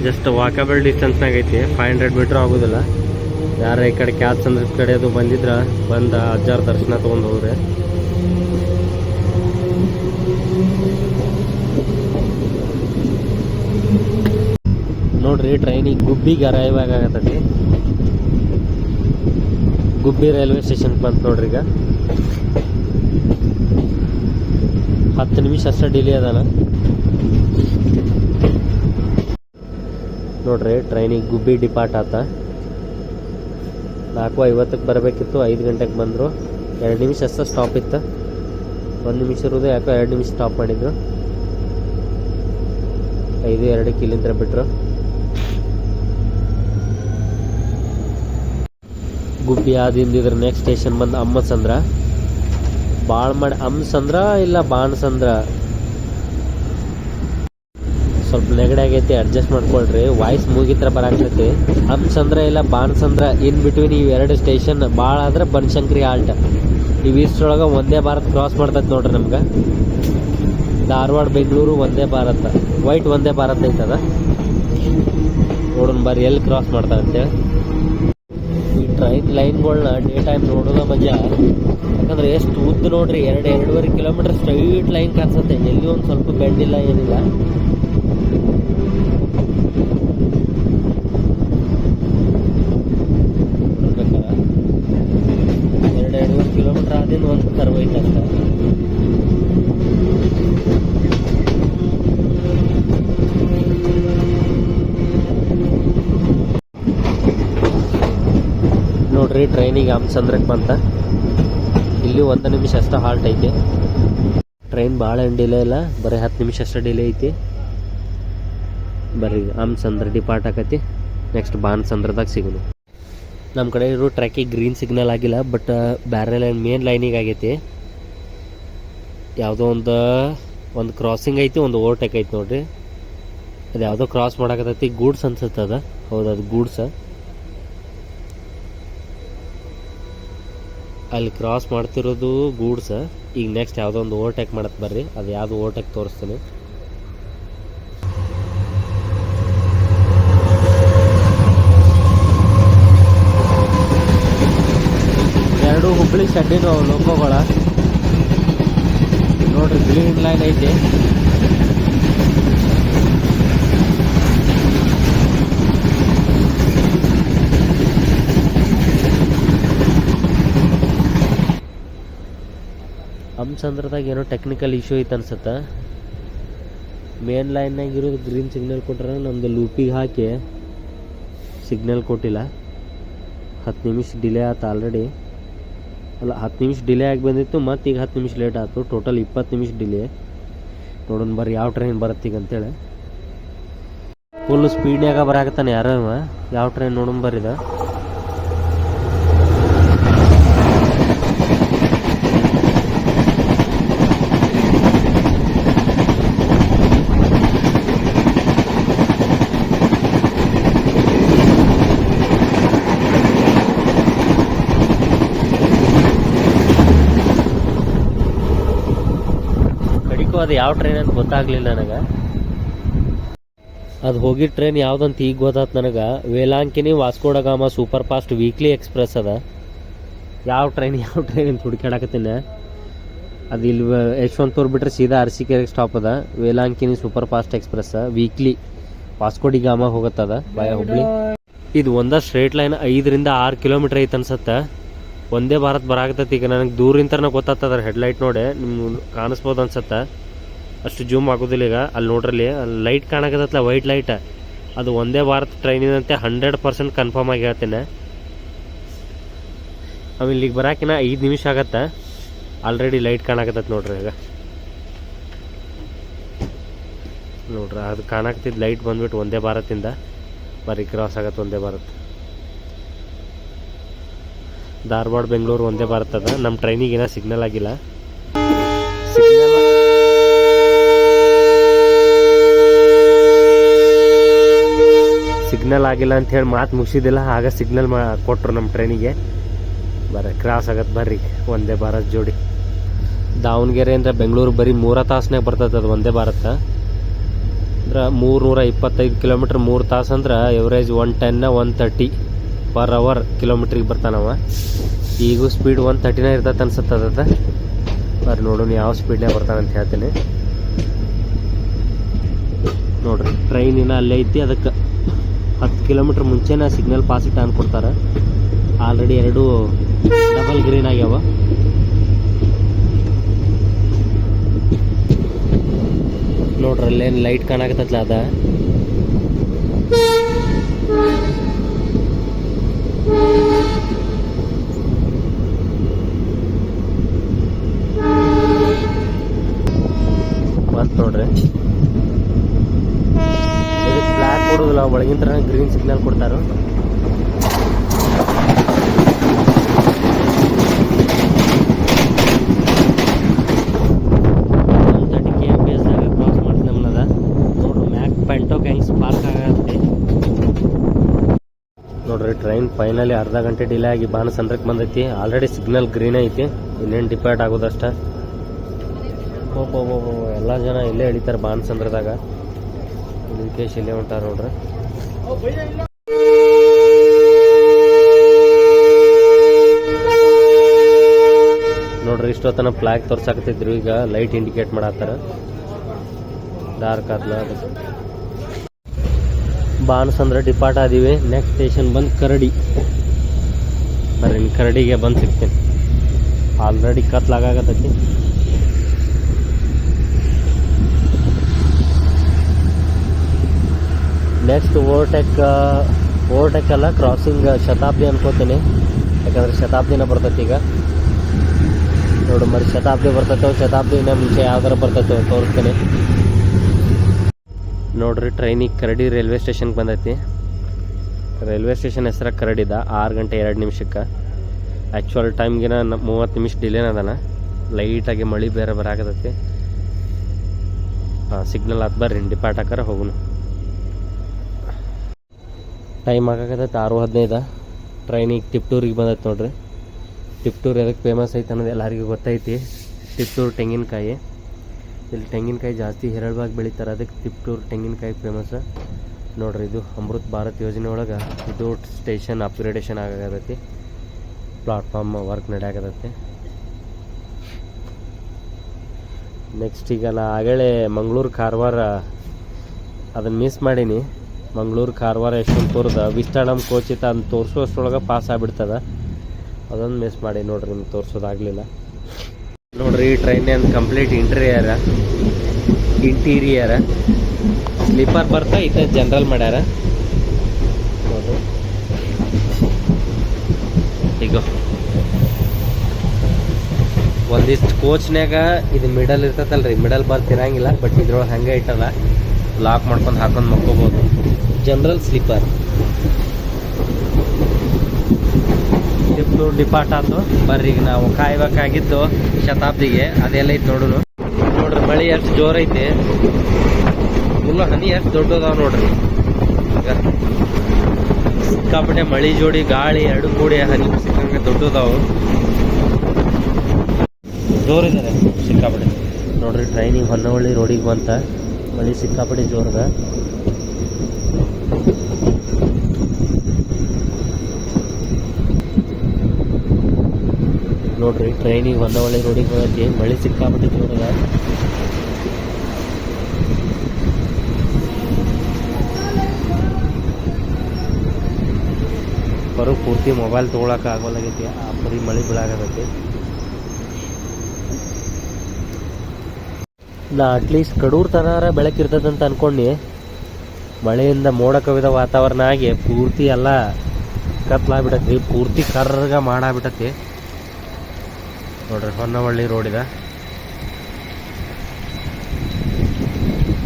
ಜಸ್ಟ್ ವಾಕಬಲ್ ಡಿಸ್ಟೆನ್ಸ್ನಾಗ ಐತಿ. 500 ಮೀಟ್ರ್ ಆಗೋದಿಲ್ಲ. ಯಾರ ಈ ಕಡೆ ಕ್ಯಾತ್ಸಂದ್ರ ಕಡೆ ಅದು ಬಂದಿದ್ರ ಬಂದ ಅಜ್ಜಾರ ದರ್ಶನ ತೊಗೊಂಡು ಹೋಗ್ರಿ. ನೋಡ್ರಿ ಟ್ರೈನಿಗೆ ಗುಬ್ಬಿಗೆ ಅರೈವ್ ಆಗತ್ತೈತಿ. ಗುಬ್ಬಿ ರೈಲ್ವೆ ಸ್ಟೇಷನ್ಗೆ ಬಂತು ನೋಡ್ರಿ. ಈಗ 10 ನಿಮಿಷ ಅಷ್ಟೇ ಡಿಲೇ ಅದಾನ ನೋಡ್ರಿ. ಟ್ರೈನಿಗೆ ಗುಬ್ಬಿ ಡಿಪಾರ್ಟ್ ಆತ. 4:50ಕ್ಕೆ ಬರಬೇಕಿತ್ತು, 5 ಗಂಟೆಗೆ ಬಂದರು. 2 ನಿಮಿಷ ಅಷ್ಟೇ ಸ್ಟಾಪ್ ಇತ್ತು. 1 ನಿಮಿಷ ಇರೋದು, ಯಾಕೋ 2 ನಿಮಿಷ ಸ್ಟಾಪ್ ಮಾಡಿದ್ರು. 5:02ಕ್ಕೆ ಇಲ್ಲಿಂದ ಬಿಟ್ರು. ಗುಬ್ಬಿ ಆದಿಂದ ಇದ್ರ ನೆಕ್ಸ್ಟ್ ಸ್ಟೇಷನ್ ಬಂದು ಅಮ್ಮಸಂದ್ರ. ಬಾಳ್ಮಡಿ ಅಮ್ಮಸಂದ್ರ ಇಲ್ಲ ಬಾಣಸಂದ್ರ, ಸ್ವಲ್ಪ ನೆಗಡಿ ಆಗೈತಿ, ಅಡ್ಜಸ್ಟ್ ಮಾಡ್ಕೊಳ್ರಿ. ವಾಯ್ಸ್ ಮುಗಿತ್ರ ಬರಾಕ್ತೈತಿ. ಅಮ್ಮಸಂದ್ರ ಇಲ್ಲ ಬಾಣಸಂದ್ರ ಇನ್ ಬಿಟ್ವೀನ್ ಇವು 2 ಸ್ಟೇಷನ್. ಭಾಳ ಆದ್ರೆ ಬನಶಂಕರಿ ಆಲ್ಟ್. ಇವು ಇಷ್ಟರೊಳಗೆ ವಂದೇ ಭಾರತ್ ಕ್ರಾಸ್ ಮಾಡ್ತೈತಿ ನೋಡ್ರಿ. ನಮ್ಗೆ ಧಾರವಾಡ ಬೆಂಗಳೂರು ವಂದೇ ಭಾರತ್, ವೈಟ್ ವಂದೇ ಭಾರತ್ ಐತದ. ನೋಡೋಣ ಬರ್ರಿ ಎಲ್ಲಿ ಕ್ರಾಸ್ ಮಾಡ್ತಾರಂತೇಳಿ. ಈ ಟ್ರೈನ್ ಲೈನ್ಗಳನ್ನ ಡೇ ಟೈಮ್ ನೋಡೋದ ಮಜಾ. ಯಾಕಂದ್ರೆ ಎಷ್ಟು ಉದ್ದ ನೋಡ್ರಿ, 2-2.5 ಕಿಲೋಮೀಟರ್ ಸ್ಟ್ರೈಟ್ ಲೈನ್ ಕಾಣಿಸುತ್ತೆ. ಎಲ್ಲಿ ಒಂದು ಸ್ವಲ್ಪ ಬೆಂಡ್ ಇಲ್ಲ, ಏನಿಲ್ಲ. ನೋಡ್ಬೇಕಾರ 2-2.5 ಕಿಲೋಮೀಟರ್ ಆದಿಂದ ಒಂದು ಕರ್ವ್ ಐತೆ ಅಷ್ಟ. ನೋಡ್ರಿ ಟ್ರೈನಿಗೆ ಅಮ್ಮಸಂದ್ರಕ್ಕೆ ಬಂತ. ಇಲ್ಲಿ 1 ನಿಮಿಷ ಅಷ್ಟೇ ಹಾಲ್ಟ್ ಐತಿ. ಟ್ರೈನ್ ಭಾಳ ಏನು ಡಿಲೇ ಇಲ್ಲ, ಬರೀ 10 ನಿಮಿಷ ಅಷ್ಟೇ ಡಿಲೇ ಐತಿ. ಬರ್ರಿ ಅಮ್ಮಸಂದ್ರ ಡಿಪಾರ್ಟ್ ಆಕತಿ. ನೆಕ್ಸ್ಟ್ ಬಾಣಸಂದ್ರದಾಗ ಸಿಗೋದು. ನಮ್ಮ ಕಡೆ ಇರೋ ಟ್ರ್ಯಾಕಿಗೆ ಗ್ರೀನ್ ಸಿಗ್ನಲ್ ಆಗಿಲ್ಲ, ಬಟ್ ಬೇರೆ ಲೈನ್ ಮೇನ್ ಲೈನಿಗೆ ಆಗೈತಿ. ಯಾವುದೋ ಒಂದು ಕ್ರಾಸಿಂಗ್ ಐತಿ, ಒಂದು ಓವರ್ಟೇಕ್ ಐತಿ ನೋಡ್ರಿ. ಅದು ಯಾವುದೋ ಕ್ರಾಸ್ ಮಾಡಾಕತ್ತೈತಿ. ಗೂಡ್ಸ್ ಅನ್ಸುತ್ತೆ ಅದು. ಹೌದು, ಅದು ಗೂಡ್ಸ. ಅಲ್ಲಿ ಕ್ರಾಸ್ ಮಾಡ್ತಿರೋದು ಗೂಡ್ಸ್. ಈಗ ನೆಕ್ಸ್ಟ್ ಯಾವುದೋ ಒಂದು ಓವರ್ಟೇಕ್ ಮಾಡತ್ತೆ ಬರ್ರಿ. ಅದು ಯಾವುದು ಓವರ್ಟೇಕ್ ತೋರಿಸ್ತೀನಿ. ಎರಡು ಹುಬ್ಬಳ್ಳಿ ಶೆಡ್ಡಿನ ಲೋಕೋಗಳ ನೋಡ್ರಿ. ಗ್ರೀನ್ ಲೈನ್ ಐತಿ. ಅಮ್ಮಸಂದ್ರದಾಗ ಏನೋ ಟೆಕ್ನಿಕಲ್ ಇಶ್ಯೂ ಐತೆ ಅನ್ಸುತ್ತೆ. ಮೇನ್ ಲೈನ್ನಾಗ ಇರೋದು ಗ್ರೀನ್ ಸಿಗ್ನಲ್ ಕೊಟ್ರೆ ನಮ್ಮದು ಲೂಪಿಗೆ ಹಾಕಿ ಸಿಗ್ನಲ್ ಕೊಟ್ಟಿಲ್ಲ. 10 ನಿಮಿಷ ಡಿಲೇ ಆಯ್ತು ಆಲ್ರೆಡಿ. ಅಲ್ಲ, 10 ನಿಮಿಷ ಡಿಲೇ ಆಗಿ ಬಂದಿತ್ತು, ಮತ್ತು ಈಗ 10 ನಿಮಿಷ ಲೇಟ್ ಆಯಿತು. ಟೋಟಲ್ 20 ನಿಮಿಷ ಡಿಲೇ. ನೋಡೋಣ ಬರ್ರಿ ಯಾವ ಟ್ರೈನ್ ಬರತ್ತೀಗ ಅಂತೇಳಿ. ಫುಲ್ ಸ್ಪೀಡ್ನಾಗ ಬರಾಕತ್ತಾನೆ ಯಾರೋ. ಯಾವ ಟ್ರೈನ್ ನೋಡೋಣ ಬರ್ರಿದ. ಅದು ಯಾವ ಟ್ರೈನ್ ಅಂತ ಗೊತ್ತಾಗ್ಲಿಲ್ಲ ನನಗೆ. ಅದು ಹೋಗಿದ್ದ ಟ್ರೈನ್ ಯಾವುದಂತ ಈಗ ಗೊತ್ತಾಯ್ತು ನನಗೆ. Velankanni Vasco da Gama super fast weekly express ಅದ. ಯಾವ ಟ್ರೈನ್ ಅಂತ ಹುಡುಕಾಡಕತ್ತೀನಿ. ಅದು ಇಲ್ಲಿ ಯಶವಂತಪುರ ಬಿಟ್ಟರೆ ಸೀದಾ ಅರಸೀಕೆರೆಗೆ ಸ್ಟಾಪ್ ಅದ. Velankanni super fast express weekly Vasco da Gama ಹೋಗುತ್ತದ ಬಾಯ ಹುಬ್ಳಿ. ಇದು ಒಂದ ಸ್ಟ್ರೇಟ್ ಲೈನ್ 5-6 ಕಿಲೋಮೀಟರ್ ಐತೆ ಅನ್ಸತ್ತೆ. ವಂದೇ ಭಾರತ್ ಬರಾಕತ್ತೈತಿ. ಈಗ ನನಗೆ ದೂರಿಂತನ ಗೊತ್ತಾಗ್ತದ. ಹೆಡ್ಲೈಟ್ ನೋಡಿ ನಿಮ್ಗೆ ಕಾಣಿಸ್ಬೋದು ಅನ್ಸತ್ತೆ. ಅಷ್ಟು ಜೂಮ್ ಆಗೋದಿಲ್ಲ ಈಗ. ಅಲ್ಲಿ ನೋಡ್ರಲ್ಲಿ ಅಲ್ಲಿ ಲೈಟ್ ಕಾಣಕತ್ತಲ್ಲ, ವೈಟ್ ಲೈಟ್. ಅದು ಒಂದೇ ಭಾರತ್ ಟ್ರೈನಿನಂತೆ 100% ಕನ್ಫರ್ಮ್ ಆಗಿ ಹೇಳ್ತೇನೆ. ಆಮೇಲೆ ಇಲ್ಲಿಗೆ ಬರೋಕಿನ 5 ನಿಮಿಷ ಆಗತ್ತೆ. ಆಲ್ರೆಡಿ ಲೈಟ್ ಕಾಣಕತ್ತೈತೆ ನೋಡ್ರಿ. ಈಗ ನೋಡ್ರಿ ಅದು ಕಾಣಕತ್ತಿದ್ದು ಲೈಟ್ ಬಂದ್ಬಿಟ್ಟು ಒಂದೇ ಭಾರತಿಂದ ಬರೀ ಕ್ರಾಸ್ ಆಗತ್ತೆ. ಒಂದೇ ಭಾರತ್ ಧಾರವಾಡ ಬೆಂಗಳೂರು ಒಂದೇ ಭಾರತ್ ಅದ. ನಮ್ಮ ಟ್ರೈನಿಗೆ ಏನೋ ಸಿಗ್ನಲ್ ಆಗಿಲ್ಲ. ಸಿಗ್ನಲ್ ಆಗಿಲ್ಲ ಅಂತ ಹೇಳಿ ಮಾತು ಮುಗಿಸಿದಿಲ್ಲ. ಆಗ ಸಿಗ್ನಲ್ ಕೊಟ್ಟರು ನಮ್ಮ ಟ್ರೈನಿಗೆ. ಬರ್ರಿ ಕ್ರಾಸ್ ಆಗತ್ತೆ ಬರ್ರಿ ಒಂದೇ ಭಾರತ್ ಜೋಡಿ. ದಾವಣಗೆರೆ ಅಂದರೆ ಬೆಂಗಳೂರು ಬರೀ 3 ತಾಸ್ನಾಗ ಬರ್ತದೆ ಅದು ಒಂದೇ ಭಾರತ. ಅಂದ್ರೆ 325 ಕಿಲೋಮೀಟ್ರ್ 3 ತಾಸು ಅಂದ್ರೆ ಎವರೇಜ್ 110 130 ಪರ್ ಅವರ್ ಕಿಲೋಮೀಟ್ರಿಗೆ ಬರ್ತಾನವ. ಈಗೂ ಸ್ಪೀಡ್ 130 ಇರ್ತೈತೆ ಅನ್ಸುತ್ತದ. ಬರ್ರಿ ನೋಡೋಣ ಯಾವ ಸ್ಪೀಡ್ನಾಗ ಬರ್ತಾನಂತ ಹೇಳ್ತೀನಿ. ನೋಡ್ರಿ ಟ್ರೈನಿನ ಅಲ್ಲೇ ಐತಿ. ಅದಕ್ಕೆ 10 ಕಿಲೋಮೀಟ್ರ್ ಮುಂಚೆನೇ ಸಿಗ್ನಲ್ ಪಾಸಿಟ್ ಆನ್ ಕೊಡ್ತಾರೆ. ಆಲ್ರೆಡಿ 2 ಡಬಲ್ ಗ್ರೀನ್ ಆಗ್ಯಾವ. ನೋಡ್ರಿ ಅಲ್ಲೇನು ಲೈಟ್ ಕಾಣಕತ್ತಲ್ಲ ಅದ. ಬಂತು ನೋಡ್ರಿ. ಇದಕ್ಕೆ ಬ್ಲ್ಯಾಕ್ ಕೊಡೋದಿಲ್ಲ, ಒಳಗಿಂದ ಗ್ರೀನ್ ಸಿಗ್ನಲ್ ಕೊಡ್ತಾರ. ನೋಡ್ರಿ ಟ್ರೈನ್ ಫೈನಲಿ ಅರ್ಧ ಗಂಟೆ ಡಿಲೇ ಆಗಿ ಬಾಣಸಂದ್ರಕ್ಕೆ ಬಂದೈತಿ. ಆಲ್ರೆಡಿ ಸಿಗ್ನಲ್ ಗ್ರೀನ್ ಐತಿ. ಇನ್ನೇನು ಡಿಪಾರ್ಟ್ ಆಗೋದಷ್ಟ. ಎಲ್ಲ ಜನ ಇಲ್ಲೇ ಎಳಿತಾರೆ ಬಾಣಸಂದ್ರದಾಗ. ವಿಕೇಶ್ ಇಲ್ಲೇ ಹೊಂಟಾರ ನೋಡ್ರಿ. ನೋಡ್ರಿ ಇಷ್ಟೊತ್ತನ ಫ್ಲಾಗ್ ತೋರ್ಸಾಕತ್ತಿದ್ರು. ಈಗ ಲೈಟ್ ಇಂಡಿಕೇಟ್ ಮಾಡತ್ತಾರ. ಡಾರ್ಕ್ ಆದ್ಲ. ಬಾಣಸಂದ್ರ ಡಿಪಾರ್ಟ್ ಆದೀವಿ. ನೆಕ್ಸ್ಟ್ ಸ್ಟೇಷನ್ ಬಂದು ಕರಡಿ. ಬರ್ರಿ ಕರಡಿಗೆ ಬಂದು ಸಿಗ್ತೀನಿ. ಆಲ್ರೆಡಿ ಕತ್ಲಾಗತ್ತೈತಿ. ನೆಕ್ಸ್ಟ್ ಓವರ್ಟೇಕ್ ಅಲ್ಲ, ಕ್ರಾಸಿಂಗ್ ಶತಾಬ್ದಿ ಅನ್ಕೋತೀನಿ. ಯಾಕಂದ್ರೆ ಶತಾಬ್ದಿನ ಬರ್ತೈತಿ ಈಗ. ನೋಡು ಮರಿ ಶತಾಬ್ದಿ ಬರ್ತೈತೆ. ಶತಾಬ್ದಿನ ಮುಂಚೆ ಯಾವ್ದಾರ ಬರ್ತೈತೆ ತೋರಿಸ್ತೀನಿ. ನೋಡ್ರಿ ಟ್ರೈನಿಗೆ ಕರಡಿ ರೈಲ್ವೆ ಸ್ಟೇಷನ್ಗೆ ಬಂದೈತಿ. ರೈಲ್ವೆ ಸ್ಟೇಷನ್ ಹೆಸರ ಕರಡಿದ. 6 ಗಂಟೆ 2 ನಿಮಿಷಕ್ಕೆ. ಆ್ಯಕ್ಚುಯಲ್ ಟೈಮ್ಗಿನ 30 ನಿಮಿಷ ಡಿಲೇನ ಅದಾನ. ಲೈಟಾಗಿ ಮಳೆ ಬೇರೆ ಬರಾಕತೈತಿ. ಸಿಗ್ನಲ್ ಆತ್ ಬರ್ರಿ ಡಿಪಾರ್ಟ್ ಹಾಕಾರ ಹೋಗುನು. ಟೈಮ್ ಆಗಾಕತ್ತೈತೆ 6:15. ಟ್ರೈನಿಗೆ ತಿಪ್ಟೂರಿಗೆ ಬಂದೈತೆ ನೋಡ್ರಿ. ತಿಪ್ಟೂರು ಎದಕ್ಕೆ ಫೇಮಸ್ ಐತೆ ಅನ್ನೋದು ಎಲ್ಲರಿಗೂ ಗೊತ್ತೈತಿ. ತಿಪ್ಟೂರು ತೆಂಗಿನಕಾಯಿ. ಇಲ್ಲಿ ತೆಂಗಿನಕಾಯಿ ಜಾಸ್ತಿ ಹೇರಳವಾಗಿ ಬೆಳಿತಾರೆ. ಅದಕ್ಕೆ ತಿಪ್ಟೂರು ತೆಂಗಿನಕಾಯಿ ಫೇಮಸ್ ನೋಡ್ರಿ. ಇದು ಅಮೃತ್ ಭಾರತ್ ಯೋಜನೆ ಒಳಗೆ ಇದು ಸ್ಟೇಷನ್ ಅಪ್ಗ್ರೇಡೇಷನ್ ಆಗತೈತಿ. ಪ್ಲಾಟ್ಫಾರ್ಮ್ ವರ್ಕ್ ನಡೆಯಾಕತೈತಿ. ನೆಕ್ಸ್ಟ್ ಈಗ ನಾ ಆಗಲೇ ಮಂಗಳೂರು ಕಾರವಾರ ಅದನ್ನು ಮಿಸ್ ಮಾಡೀನಿ. ಮಂಗಳೂರು ಕಾರವಾರ ಯಶವಂತಪುರದ ವಿಸ್ತಾಡಮ್ ಕೋಚಿತ ಅಂತ ತೋರಿಸೋಷ್ಟ್ರೊಳಗೆ ಪಾಸ್ ಆಗಿಬಿಡ್ತದ. ಅದೊಂದು ಮಿಸ್ ಮಾಡಿ ನೋಡ್ರಿ. ನಿಮ್ಗೆ ತೋರಿಸೋದಾಗಲಿಲ್ಲ ನೋಡ್ರಿ. ಈ ಟ್ರೈನ್ ಕಂಪ್ಲೀಟ್ ಇಂಟೀರಿಯರ್ ಸ್ಲೀಪರ್ ಬರ್ತಾ ಇತ್ತ ಜನರಲ್ ಮಾಡ್ಯಾರ ನೋಡ್ರಿ. ಈಗ ಒಂದಿಷ್ಟು ಕೋಚ್ನ್ಯಾಗ ಇದು ಮಿಡಲ್ ಇರ್ತೈತಲ್ರಿ, ಮಿಡಲ್ ಬರ್ತ್ ಇರಂಗಿಲ್ಲ. ಬಟ್ ಇದ್ರೊಳಗೆ ಹಂಗೆ ಇಟ್ಟದ. ಲಾಕ್ ಮಾಡ್ಕೊಂಡು ಹಾಕೊಂಡು ಮಕ್ಕೋಬೋದು. General sleeper. ತಿಪ್ಟೂರು ಡಿಪಾರ್ಟ್ ಆಯ್ತು. ಬರ್ರಿ ಈಗ ನಾವು ಕಾಯ್ಬೇಕಾಗಿದ್ದು ಶತಾಬ್ದಿಗೆ. ಅದೆಲ್ಲ ಐತೆ ನೋಡೋಣ. ನೋಡ್ರಿ ಮಳೆ ಎಷ್ಟು ಜೋರೈತಿ. ಫುಲ್ ಹನಿ ಎಷ್ಟು ದೊಡ್ಡದಾವ ನೋಡ್ರಿ. ಈಗ ಸಿಕ್ಕಾಪಟ್ಟೆ ಮಳಿ ಜೋಡಿ ಗಾಳಿ ಎರಡು ಕೂಡಿ ಹನಿ ಸಿಕ್ಕಂಗೆ ದೊಡ್ಡದಾವು. ಜೋರಿದ್ದಾರೆ ಸಿಕ್ಕಾಪಟ್ಟೆ ನೋಡ್ರಿ. ಟ್ರೈನಿಗೆ ಹೊನ್ನವಳ್ಳಿ ರೋಡಿಗೆ ಬಂತ. ಮಳಿ ಸಿಕ್ಕಾಪಟ್ಟೆ ಜೋರದ. ನೋಡ್ರಿ ಟ್ರೈನಿಗೆ ಹೊನ್ನವಳ್ಳಿ ರೋಡಿಗೆ ಬಂದೈತಿ. ಮಳಿ ಸಿಕ್ಕಾಪಟ್ಟೆ ಜೋರದ. ಬರೋ ಪೂರ್ತಿ ಮೊಬೈಲ್ ತೊಗೊಳಕ್ಕೆ ಆಗೋಲಾಗೈತಿ. ಆ ಪರಿ ಮಳೆ ಬೀಳಾಗತೈತಿ. ನಾ ಅಟ್ಲೀಸ್ಟ್ ಕಡೂರು ತನಾರ ಬೆಳಕಿರ್ತದಂತ ಅನ್ಕೊಂಡು ಮಳೆಯಿಂದ ಮೋಡ ಕವಿದ ವಾತಾವರಣ ಆಗಿ ಪೂರ್ತಿ ಎಲ್ಲ ಕತ್ಲಾಗ್ಬಿಟ್ಟತಿ, ಪೂರ್ತಿ ಕರ್ರಗ ಮಾಡಾಗ್ಬಿಟ್ಟತಿ ನೋಡ್ರಿ. ಹೊನ್ನವಳ್ಳಿ ರೋಡಿದ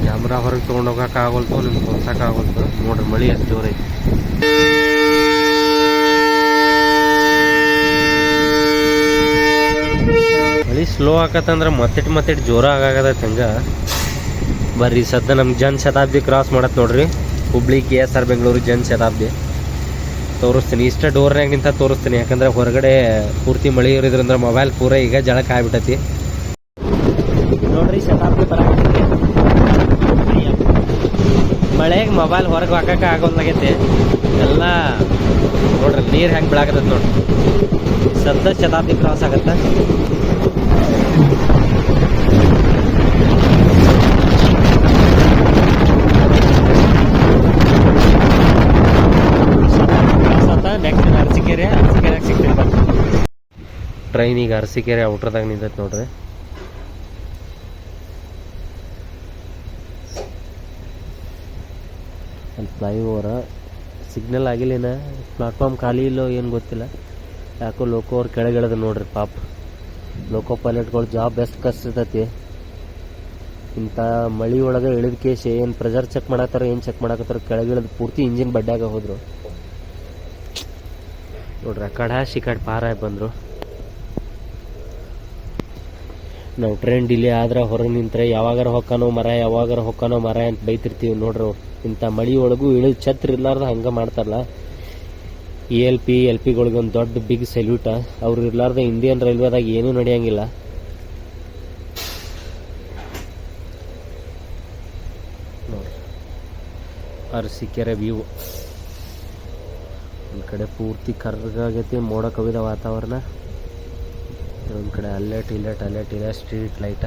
ಕ್ಯಾಮ್ರಾ ಹೊರಗೆ ತೊಗೊಂಡೋಗಕ್ಕೆ ಆಗೋಲ್ತು, ನಿಮ್ಗೆ ತೋರ್ಸಕ್ಕೆ ಆಗೋಲ್ತು ನೋಡ್ರಿ. ಮಳೆ ಎಷ್ಟು ಜೋರ್ ಐತಿ. ಮಳೆ ಸ್ಲೋ ಆಕತ್ತಂದ್ರೆ ಮತ್ತಿಟ್ಟು ಜೋರ ಆಗಾಗದೈತೆ. ಹಂಗೆ ಬರ್ರಿ ಸದ್ದ ನಮ್ಗೆ ಜನ್ ಶತಾಬ್ದಿ ಕ್ರಾಸ್ ಮಾಡತ್ತೆ ನೋಡ್ರಿ. ಹುಬ್ಳಿ KSR ಬೆಂಗಳೂರು ಜನ್ ಶತಾಬ್ದಿ ತೋರಿಸ್ತೀನಿ. ಇಷ್ಟ ಡೋರ್ನಾಗ ನಿಂತ ತೋರಿಸ್ತೀನಿ, ಯಾಕಂದ್ರೆ ಹೊರಗಡೆ ಪೂರ್ತಿ ಮಳೆ ಇರೋದ್ರಿಂದ ಮೊಬೈಲ್ ಪೂರ ಈಗ ಜಳಕ ಆಗ್ಬಿಟ್ಟತಿ ನೋಡ್ರಿ. ಶತಾಬ್ದಿ ಬರಾಕತ್ತೈತಿ, ಮಳೆಗೆ ಮೊಬೈಲ್ ಹೊರಗೆ ಹಾಕಕ್ಕೆ ಆಗೋಲ್ಲಾಗೈತಿ ಎಲ್ಲ ನೋಡ್ರಿ. ನೀರು ಹೆಂಗೆ ಬೀಳಾಕತ್ತೈತಿ ನೋಡ್ರಿ. ಸದ್ದ ಶತಾಬ್ದಿ ಕ್ರಾಸ್ ಆಗತ್ತೆ. ನೆಕ್ಸ್ಟ್ ಅರಸೀಕೆರೆಯಾಗ ಸಿಗ್ತೀನಿ ಬರ್ರಿ. ಟ್ರೈನ್ ಈಗ ಅರಸೀಕೆರೆ ಔಟ್ರದಾಗ ನಿಂತೈತೆ ನೋಡ್ರಿ. ಅಲ್ಲಿ ಫ್ಲೈಓವರ ಸಿಗ್ನಲ್ ಆಗಿಲ್ಲೇನ, ಪ್ಲಾಟ್ಫಾರ್ಮ್ ಖಾಲಿ ಇಲ್ಲೋ ಏನು ಗೊತ್ತಿಲ್ಲ. ಯಾಕೋ ಲೋಕೋ ಅವ್ರು ಕೆಳಗಿಳದ ನೋಡ್ರಿ. ಪಾಪ ಲೋಕೋ ಪೈಲಟ್ಗಳು ಜಾಬ್ ಬೆಸ್ಟ್ ಕಷ್ಟ ಇರ್ತೈತಿ. ಇಂಥ ಮಳೆ ಒಳಗೆ ಇಳಿದ ಕೇಸ್ ಏನು ಪ್ರೆಷರ್ ಚೆಕ್ ಮಾಡತ್ತಾರ, ಏನು ಚೆಕ್ ಮಾಡಕತ್ತಾರ, ಕೆಳಗಿಳಿದು ಪೂರ್ತಿ ಇಂಜಿನ್ ಬಡ್ಡ್ಯಾಗ ಹೋದ್ರು ನೋಡ್ರಿ. ಆ ಕಡೆ ಈ ಕಡೆ ಪಾರಾಗಿ ಬಂದರು. ನಾವು ಟ್ರೈನ್ ಡಿಲೇ ಆದ್ರೆ ಹೊರಗೆ ನಿಂತ್ರೆ ಯಾವಾಗಾರ ಹೊಕ್ಕಾನೋ ಮರ ಅಂತ ಬೈತಿರ್ತೀವಿ ನೋಡ್ರಿ. ಇಂಥ ಮಳೆ ಒಳಗೂ ಇಳಿದು ಛತ್ರ ಇರ್ಲಾರ್ದ ಹಂಗೆ ಮಾಡ್ತಾರಲ್ಲ. ELP ಒಂದು ದೊಡ್ಡ ಬಿಗ್ ಸಲ್ಯೂಟ. ಅವ್ರು ಇರ್ಲಾರ್ದ ಇಂಡಿಯನ್ ರೈಲ್ವೆದಾಗ ಏನೂ ನಡೆಯಂಗಿಲ್ಲ. ನೋಡ್ರಿ ಅರಸೀಕೆರೆ ವ್ಯೂ. ಒಂದು ಕಡೆ ಪೂರ್ತಿ ಕರ್ರಗಾಗೈತಿ, ಮೋಡ ಕವಿದ ವಾತಾವರಣ. ಒಂದು ಕಡೆ ಅಲ್ಲೇಟ್ ಇಲ್ಲೇಟ್ ಸ್ಟ್ರೀಟ್ ಲೈಟ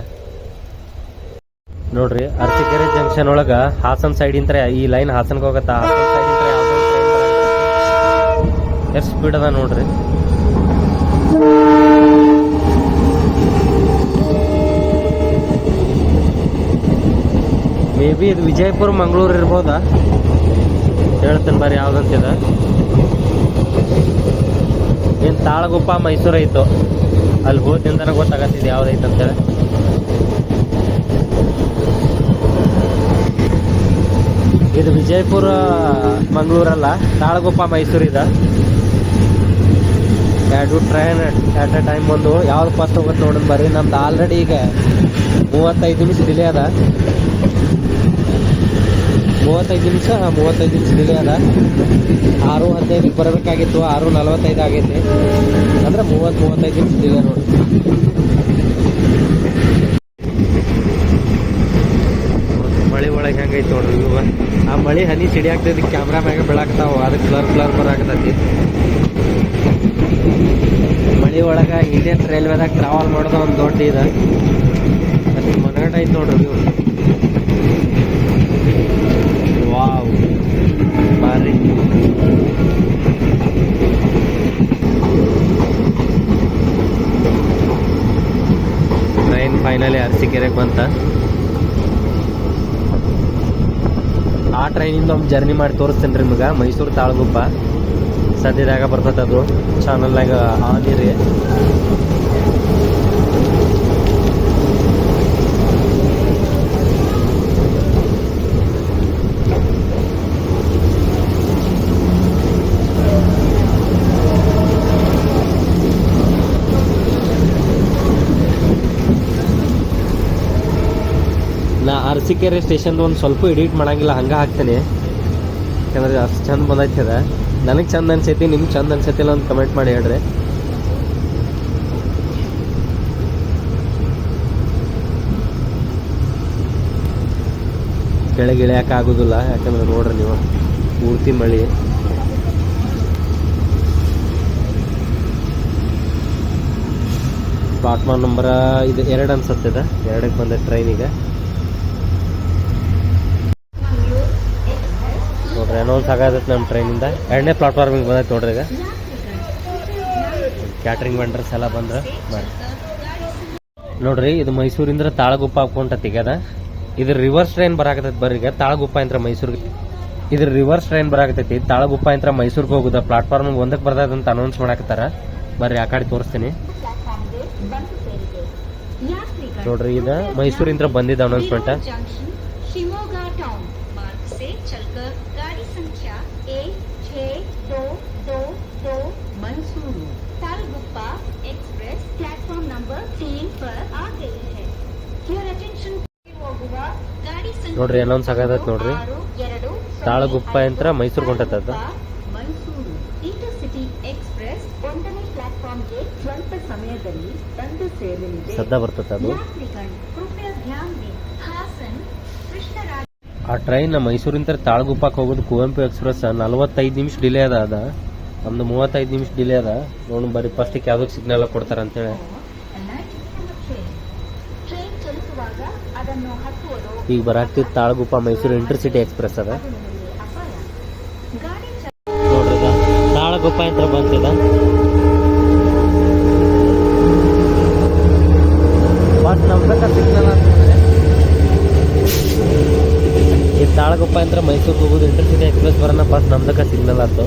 ನೋಡ್ರಿ. ಅರಸೀಕೆರೆ ಜಂಕ್ಷನ್ ಒಳಗೆ ಹಾಸನ್ ಸೈಡ್ ಇಂತ್ರ ಈ ಲೈನ್ ಹಾಸನ್ಗೆ ಹೋಗತ್ತ. ಹಾಸನ್ ಸೈಡ್ ಇಂತ್ರ ಯಾವುದೋ ಟ್ರೈನ್ ಬರತ್ತೆ. ಎಷ್ಟು ಸ್ಪೀಡ್ ಅದ ನೋಡ್ರಿ. ಮೇ ಬಿ ಇದು ವಿಜಯಪುರ ಮಂಗಳೂರು ಇರ್ಬೋದಾ, ಹೇಳ್ತೇನೆ ಬರ್ರಿ ಯಾವ್ದಂತಿದ. ಏನು ತಾಳಗುಪ್ಪ ಮೈಸೂರು ಐತು, ಅಲ್ಲಿ ಹೋದಿಂದನ ಗೊತ್ತಾಗತ್ತಿದೆ ಯಾವ್ದೈತೆ ಅಂತೇಳಿ. ಇದು ವಿಜಯಪುರ ಮಂಗಳೂರಲ್ಲ, ತಾಳಗುಪ್ಪ ಮೈಸೂರಿದ. ಎರಡು ಟ್ರೈನ್ ಅಟ್ ಎ ಟೈಮ್ ಒಂದು ಯಾವ್ದು ಫಸ್ಟ್ ಹೋಗುತ್ತೆ ನೋಡೋಣ ಬರ್ರಿ. ನಮ್ದು ಆಲ್ರೆಡಿ ಈಗ 35 ನಿಮಿಷ ಡಿಲೇ ಅದ. 35 ನಿಮಿಷ ಡಿಲೇ ಅದ. 6:15ಕ್ಕೆ ಬರಬೇಕಾಗಿತ್ತು, 6:45 ಆಗೈತಿ. ಅಂದ್ರೆ 35 ನಿಮಿಷ ಡಿಲೇ ನೋಡಿ. ಮಳೆ ಒಳಗೆ ಹೆಂಗೈತಿ ನೋಡ್ರಿ ಇವ. ಆ ಮಳೆ ಹನಿ ಸಿಡಿಯಾಗ್ತೈತಿ, ಕ್ಯಾಮ್ರಾ ಮ್ಯಾಗ ಬೆಳಾಗ್ತಾವ, ಅದಕ್ಕೆ ಕ್ಲರ್ ಬರಾಕತೈತಿ. ಮಳೆ ಒಳಗೆ ಇಂಡಿಯನ್ ರೈಲ್ವೆದಾಗ ಟ್ರಾವೆಲ್ ಮಾಡೋದು ಒಂದು ದೊಡ್ಡ ಇದೆ. ಅಷ್ಟು ಮನಗಂಡ ಐತಿ ನೋಡ್ರಿ ಇವು. ವಾವ್ ಬಾರಿ. ಟ್ರೈನ್ ಫೈನಲಿ ಅರಸೀಕೆರೆಗೆ ಬಂತ. ಆ ಟ್ರೈನಿಂದ ಒಂದು ಜರ್ನಿ ಮಾಡಿ ತೋರಿಸ್ತೇನೆ ರೀ ನಿಮ್ಗೆ. ಮೈಸೂರು ತಾಳಗುಪ್ಪ ಸದ್ಯದಾಗ ಬರ್ತದೆ, ಅದು ಚಾನಲ್ನಾಗ ಆನಿರಿ. ನಾ ಅರಸೀಕೆರೆ ಸ್ಟೇಷನ್ದು ಒಂದು ಸ್ವಲ್ಪ ಎಡಿಟ್ ಮಾಡಂಗಿಲ್ಲ, ಹಂಗೆ ಹಾಕ್ತೇನೆ. ಯಾಕಂದ್ರೆ ಅಷ್ಟು ಚಂದ ಬಂದೈತಿ ಅದ. ನನಗೆ ಚಂದ ಅನ್ಸೈತಿ, ನಿಮ್ಗೆ ಚಂದ ಅನ್ಸೈತಿಲ್ಲ ಒಂದು ಕಮೆಂಟ್ ಮಾಡಿ ಹೇಳ್ರಿ. ಕೆಳಗೆ ಇಳಿಯಕ್ಕೆ ಆಗೋದಿಲ್ಲ, ಯಾಕಂದ್ರೆ ನೋಡ್ರಿ ನೀವು ಪೂರ್ತಿ ಮಳೆ. ಪ್ಲಾಟ್ಫಾರ್ಮ್ ನಂಬರ್ ಇದು 2 ಅನ್ಸತ್ತೆ. 2ಕ್ಕೆ ಬಂದ ಟ್ರೈನಿಗೆ ನೋಡ್ರಿ. ಅನೌನ್ಸ್ ಆಗತೈತೆ ನಮ್ಮ ಟ್ರೈನಿಂದ. 2ನೇ ಪ್ಲಾಟ್ಫಾರ್ಮಿಗೆ ಬಂದೈತೆ ನೋಡ್ರಿ. ಈಗ ಕ್ಯಾಟ್ರಿಂಗ್ ವೆಂಡರ್ಸ್ ಎಲ್ಲ ಬಂದ್ರೆ ಬರ್ರಿ ನೋಡ್ರಿ. ಇದು ಮೈಸೂರಿಂದ ತಾಳಗುಪ್ಪ ಹಾಕೊಂತ ತೆಗ್ಯದ. ಇದು ರಿವರ್ಸ್ ಟ್ರೈನ್ ಬರಾಕತೈತೆ ಬರ್ರಿ. ಈಗ ತಾಳಗುಪ್ಪ ಅಂತ ಮೈಸೂರಿಗೆ ಇದ್ರ ರಿವರ್ಸ್ ಟ್ರೈನ್ ಬರಾಕತೈತಿ. ತಾಳಗುಪ್ಪ ಅಂತ ಮೈಸೂರಿಗೆ ಹೋಗುದ ಪ್ಲಾಟ್ಫಾರ್ಮ್ 1ಕ್ಕೆ ಬರ್ತದಂತ ಅನೌನ್ಸ್ ಮಾಡಾಕತ್ತಾರ. ಬರ್ರಿ ಆ ಕಡೆ ತೋರಿಸ್ತೀನಿ ನೋಡ್ರಿ. ಇದ ಮೈಸೂರಿಂದ ಬಂದಿದ್ದ ಅನೌನ್ಸ್ಮೆಂಟ್. शिमोगा टाउन मार्ग से चलकर गाड़ी संख्या 1622 मंसूरू तालगुप्पा एक्सप्रेस प्लेटफॉर्म नंबर 3 पर आ गई है. Your attention ಹೋಗುವ ಗಾಡಿ ಸಂಖ್ಯೆ ನೋಡ್ರಿ ಅನೌನ್ಸ್ ಆಗತೈತಿ ನೋಡ್ರಿ. ತಾಳಗುಪ್ಪ ಅಂತ ಮೈಸೂರಿಗೆ ಹೊಂಟದ ಮಂಸೂರು ಇಂಟರ್ಸಿಟಿ ಎಕ್ಸ್ಪ್ರೆಸ್ 1ನೇ ಪ್ಲಾಟ್ಫಾರ್ಮ್ಗೆ ಸ್ವಲ್ಪ ಸಮಯದಲ್ಲಿ ಬಂದು ಸೇರಲಿದೆ. ಸದ್ದ ಬರ್ತದ ಅದು. ಕೃಪಯಾ ಧ್ಯಾನ್ ದೇ ಹಾಸನ್ ಕೃಷ್ಣರಾಜ. ಆ ಟ್ರೈನ್ ಮೈಸೂರಿಂದ ತಾಳಗುಪ್ಪಕ್ಕೆ ಹೋಗೋದು ಕುವೆಂಪು ಎಕ್ಸ್ಪ್ರೆಸ್ 45 ನಿಮಿಷ ಡಿಲೇ ಅದ. ನಮ್ದು 35 ನಿಮಿಷ ಡಿಲೇ ಅದ. ನೋಡಿ ಬರ್ರಿ ಫಸ್ಟಿಗೆ ಯಾವ್ದಕ್ಕೆ ಸಿಗ್ನಲ್ ಕೊಡ್ತಾರ ಅಂತೇಳಿ. ಈಗ ಬರಾಕ್ತಿದ್ ತಾಳಗುಪ್ಪ ಮೈಸೂರು ಇಂಟರ್ಸಿಟಿ ಎಕ್ಸ್ಪ್ರೆಸ್ ಅದ ನೋಡ್ರಿ. ತಾಳಗುಪ್ಪ ಅಂತ ಬಂತಿದ. ಸಿಗ್ನಲ್ ಈ ತಾಳಗುಪ್ಪ ಅಂತ ಮೈಸೂರಿಗೆ ಹೋಗೋದು ಇಂಟರ್ಸಿಟಿ ಎಕ್ಸ್ಪ್ರೆಸ್ ಬರೋಣ ಫಸ್ಟ್ ನಮ್ದಕ್ಕ ಸಿಗ್ನಲ್ ಆಯ್ತು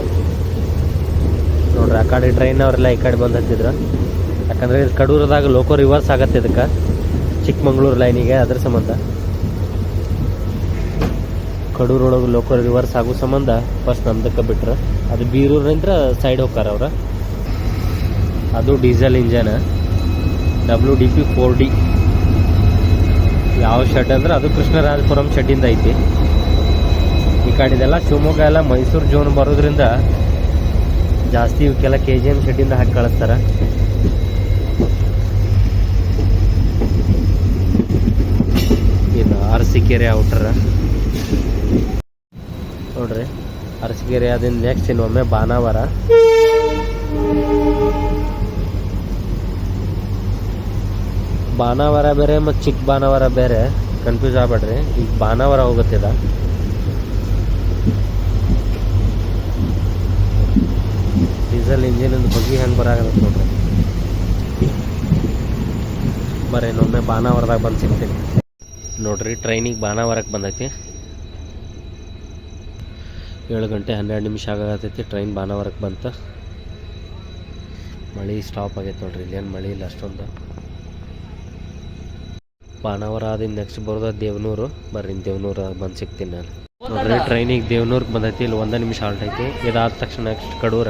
ನೋಡ್ರಿ. ಆ ಕಡೆ ಟ್ರೈನ್ ಅವರೆಲ್ಲ ಈ ಕಡೆ ಬಂದು ಹತ್ತಿದ್ರು. ಯಾಕಂದ್ರೆ ಇದು ಕಡೂರದಾಗ ಲೋಕೋ ರಿವರ್ಸ್ ಆಗತ್ತೆ ಇದಕ್ಕೆ ಚಿಕ್ಕಮಂಗ್ಳೂರು ಲೈನಿಗೆ. ಅದ್ರ ಸಂಬಂಧ ಕಡೂರೊಳಗೆ ಲೋಕೋ ರಿವರ್ಸ್ ಆಗೋ ಸಂಬಂಧ ಫಸ್ಟ್ ನಮ್ದಕ್ಕೆ ಬಿಟ್ರೆ. ಅದು ಬೀರೂರಿಂದ ಸೈಡ್ ಹೋಗ್ತಾರ ಅವ್ರ. ಅದು ಡೀಸೆಲ್ ಇಂಜನ್ WDP 4D. ಯಾವ ಶೆಡ್ ಅಂದ್ರೆ ಅದು ಕೃಷ್ಣರಾಜಪುರಂ ಶೆಡ್ಡಿಂದ ಐತಿ. ಈ ಕಡೆದೆಲ್ಲ ಶಿವಮೊಗ್ಗ ಎಲ್ಲ ಮೈಸೂರು ಜೋನ್ ಬರೋದ್ರಿಂದ ಜಾಸ್ತಿ ಇವಕ್ಕೆಲ್ಲ KGM ಶೆಡ್ಡಿಂದ ಹಾಕಿ ಕಳಿಸ್ತಾರ. ಇದು ಅರಸೀಕೆರೆ ಔಟರ್ ನೋಡ್ರಿ. ಅರಸೀಕೆರೆ ಅದನ್ನ ನೆಕ್ಸ್ಟ್ ಇನ್ನೊಮ್ಮೆ ಬಾನಾವರ. ಬಾನಾವರ ಬೇರೆ ಮತ್ತು ಚಿಕ್ಕ ಬಾನಾವರ ಬೇರೆ, ಕನ್ಫ್ಯೂಸ್ ಆಗ್ಬೇಡ್ರಿ. ಈಗ ಬಾನಾವರ ಹೋಗುತ್ತಿದ. ಡೀಸೆಲ್ ಇಂಜಿನ್ ಬಗ್ಗಿ ಹೆಂಗೆ ಬರಾಗತ್ತೆ ನೋಡ್ರಿ. ಬರೀ ಇನ್ನೊಮ್ಮೆ ಬಾನಾವರದಾಗ ಬಂದು ಸಿಗ್ತೀನಿ ನೋಡ್ರಿ. ಟ್ರೈನಿಗೆ ಬಾನಾವರಕ್ಕೆ ಬಂದೈತಿ. 7 ಗಂಟೆ 12 ನಿಮಿಷ ಆಗತೈತಿ. ಟ್ರೈನ್ ಬಾನಾವರಕ್ಕೆ ಬಂತ. ಮಳೆ ಸ್ಟಾಪ್ ಆಗೈತೆ ನೋಡ್ರಿ. ಇಲ್ಲೇನು ಮಳೆ ಇಲ್ಲ ಅಷ್ಟೊಂದು. ಬಾನಾವರ ಆದಿಂದ ನೆಕ್ಸ್ಟ್ ಬರೋದ ದೇವನೂರು. ಬರ್ರಿ ದೇವನೂರು ಬಂದು ಸಿಗ್ತೀನಿ ನಾನು ನೋಡ್ರಿ. ಟ್ರೈನಿಗೆ ದೇವನೂರ್ಗೆ ಬಂದೈತಿ. ಇಲ್ಲಿ 1 ನಿಮಿಷ ಹಾಲ್ಟ್ ಐತಿ. ಇದಾದ ತಕ್ಷಣ ನೆಕ್ಸ್ಟ್ ಕಡೂರ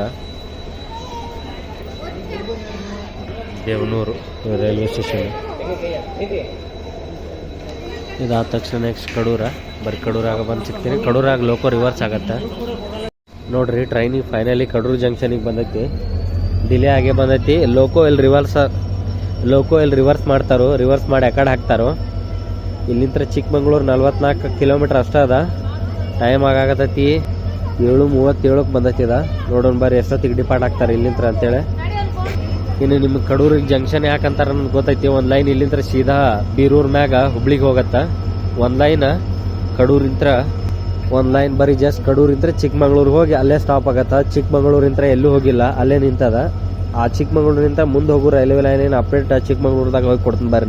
ದೇವನೂರು ರೈಲ್ವೆ ಸ್ಟೇಷನ್. ಇದಾದ ತಕ್ಷಣ ನೆಕ್ಸ್ಟ್ ಕಡೂರ. ಬರೀ ಕಡೂರಾಗ ಬಂದು ಸಿಗ್ತೀನಿ. ಕಡೂರಾಗ ಲೋಕೋ ರಿವರ್ಸ್ ಆಗತ್ತೆ ನೋಡ್ರಿ. ಟ್ರೈನಿಗೆ ಫೈನಲಿ ಕಡೂರು ಜಂಕ್ಷನಿಗೆ ಬಂದೈತಿ. ಡಿಲೇ ಆಗೇ ಬಂದೈತಿ. ಲೋಕೋ ಇಲ್ಲಿ ರಿವರ್ಸ್ ಮಾಡ್ತಾರೋ. ರಿವರ್ಸ್ ಮಾಡಿ ಆ ಕಡೆ ಹಾಕ್ತಾರೋ. ಇಲ್ಲಿಂದ ಚಿಕ್ಕಮಂಗ್ಳೂರು 44 ಕಿಲೋಮೀಟ್ರ್ ಅಷ್ಟೇ ಅದ. ಟೈಮ್ ಆಗತೈತಿ 7:37ಕ್ಕೆ ಬಂದೈತಿ. ನೋಡೋಣ ಬರ್ರಿ ಎಷ್ಟೊತ್ತಿಗೆ ಡಿಪಾರ್ಟ್ ಆಗ್ತಾರೆ ಇಲ್ಲಿಂದ ಅಂತೇಳಿ. ಇನ್ನು ನಿಮ್ಗೆ ಕಡೂರಿಗೆ ಜಂಕ್ಷನ್ ಯಾಕಂತಾರ ನಮ್ಗೆ ಗೊತ್ತೈತಿ. ಒಂದು ಲೈನ್ ಇಲ್ಲಿಂದ ಸೀದಾ ಬೀರೂರ್ ಮ್ಯಾಗ ಹುಬ್ಳಿಗೆ ಹೋಗತ್ತ. ಒಂದು ಲೈನ್ ಕಡೂರಿಂತ್ರ, ಒಂದು ಲೈನ್ ಬರೀ ಜಸ್ಟ್ ಕಡೂರಿಂತ್ರ ಚಿಕ್ಕಮಂಗ್ಳೂರಿಗೆ ಹೋಗಿ ಅಲ್ಲೇ ಸ್ಟಾಪ್ ಆಗತ್ತ. ಚಿಕ್ಕಮಂಗ್ಳೂರಿಂತ್ರ ಎಲ್ಲೂ ಹೋಗಿಲ್ಲ, ಅಲ್ಲೇ ನಿಂತದ. ಆ ಚಿಕ್ಕಮಂಗ್ಳೂರಿಂದ ಮುಂದೆ ಹೋಗೋ ರೈಲ್ವೆ ಲೈನ್ ಏನು ಅಪ್ಡೇಟ್ ಚಿಕ್ಕಮಂಗ್ಳೂರ್ದಾಗ ಹೋಗಿ ಕೊಡ್ತೀನಿ ಬರ್ರಿ.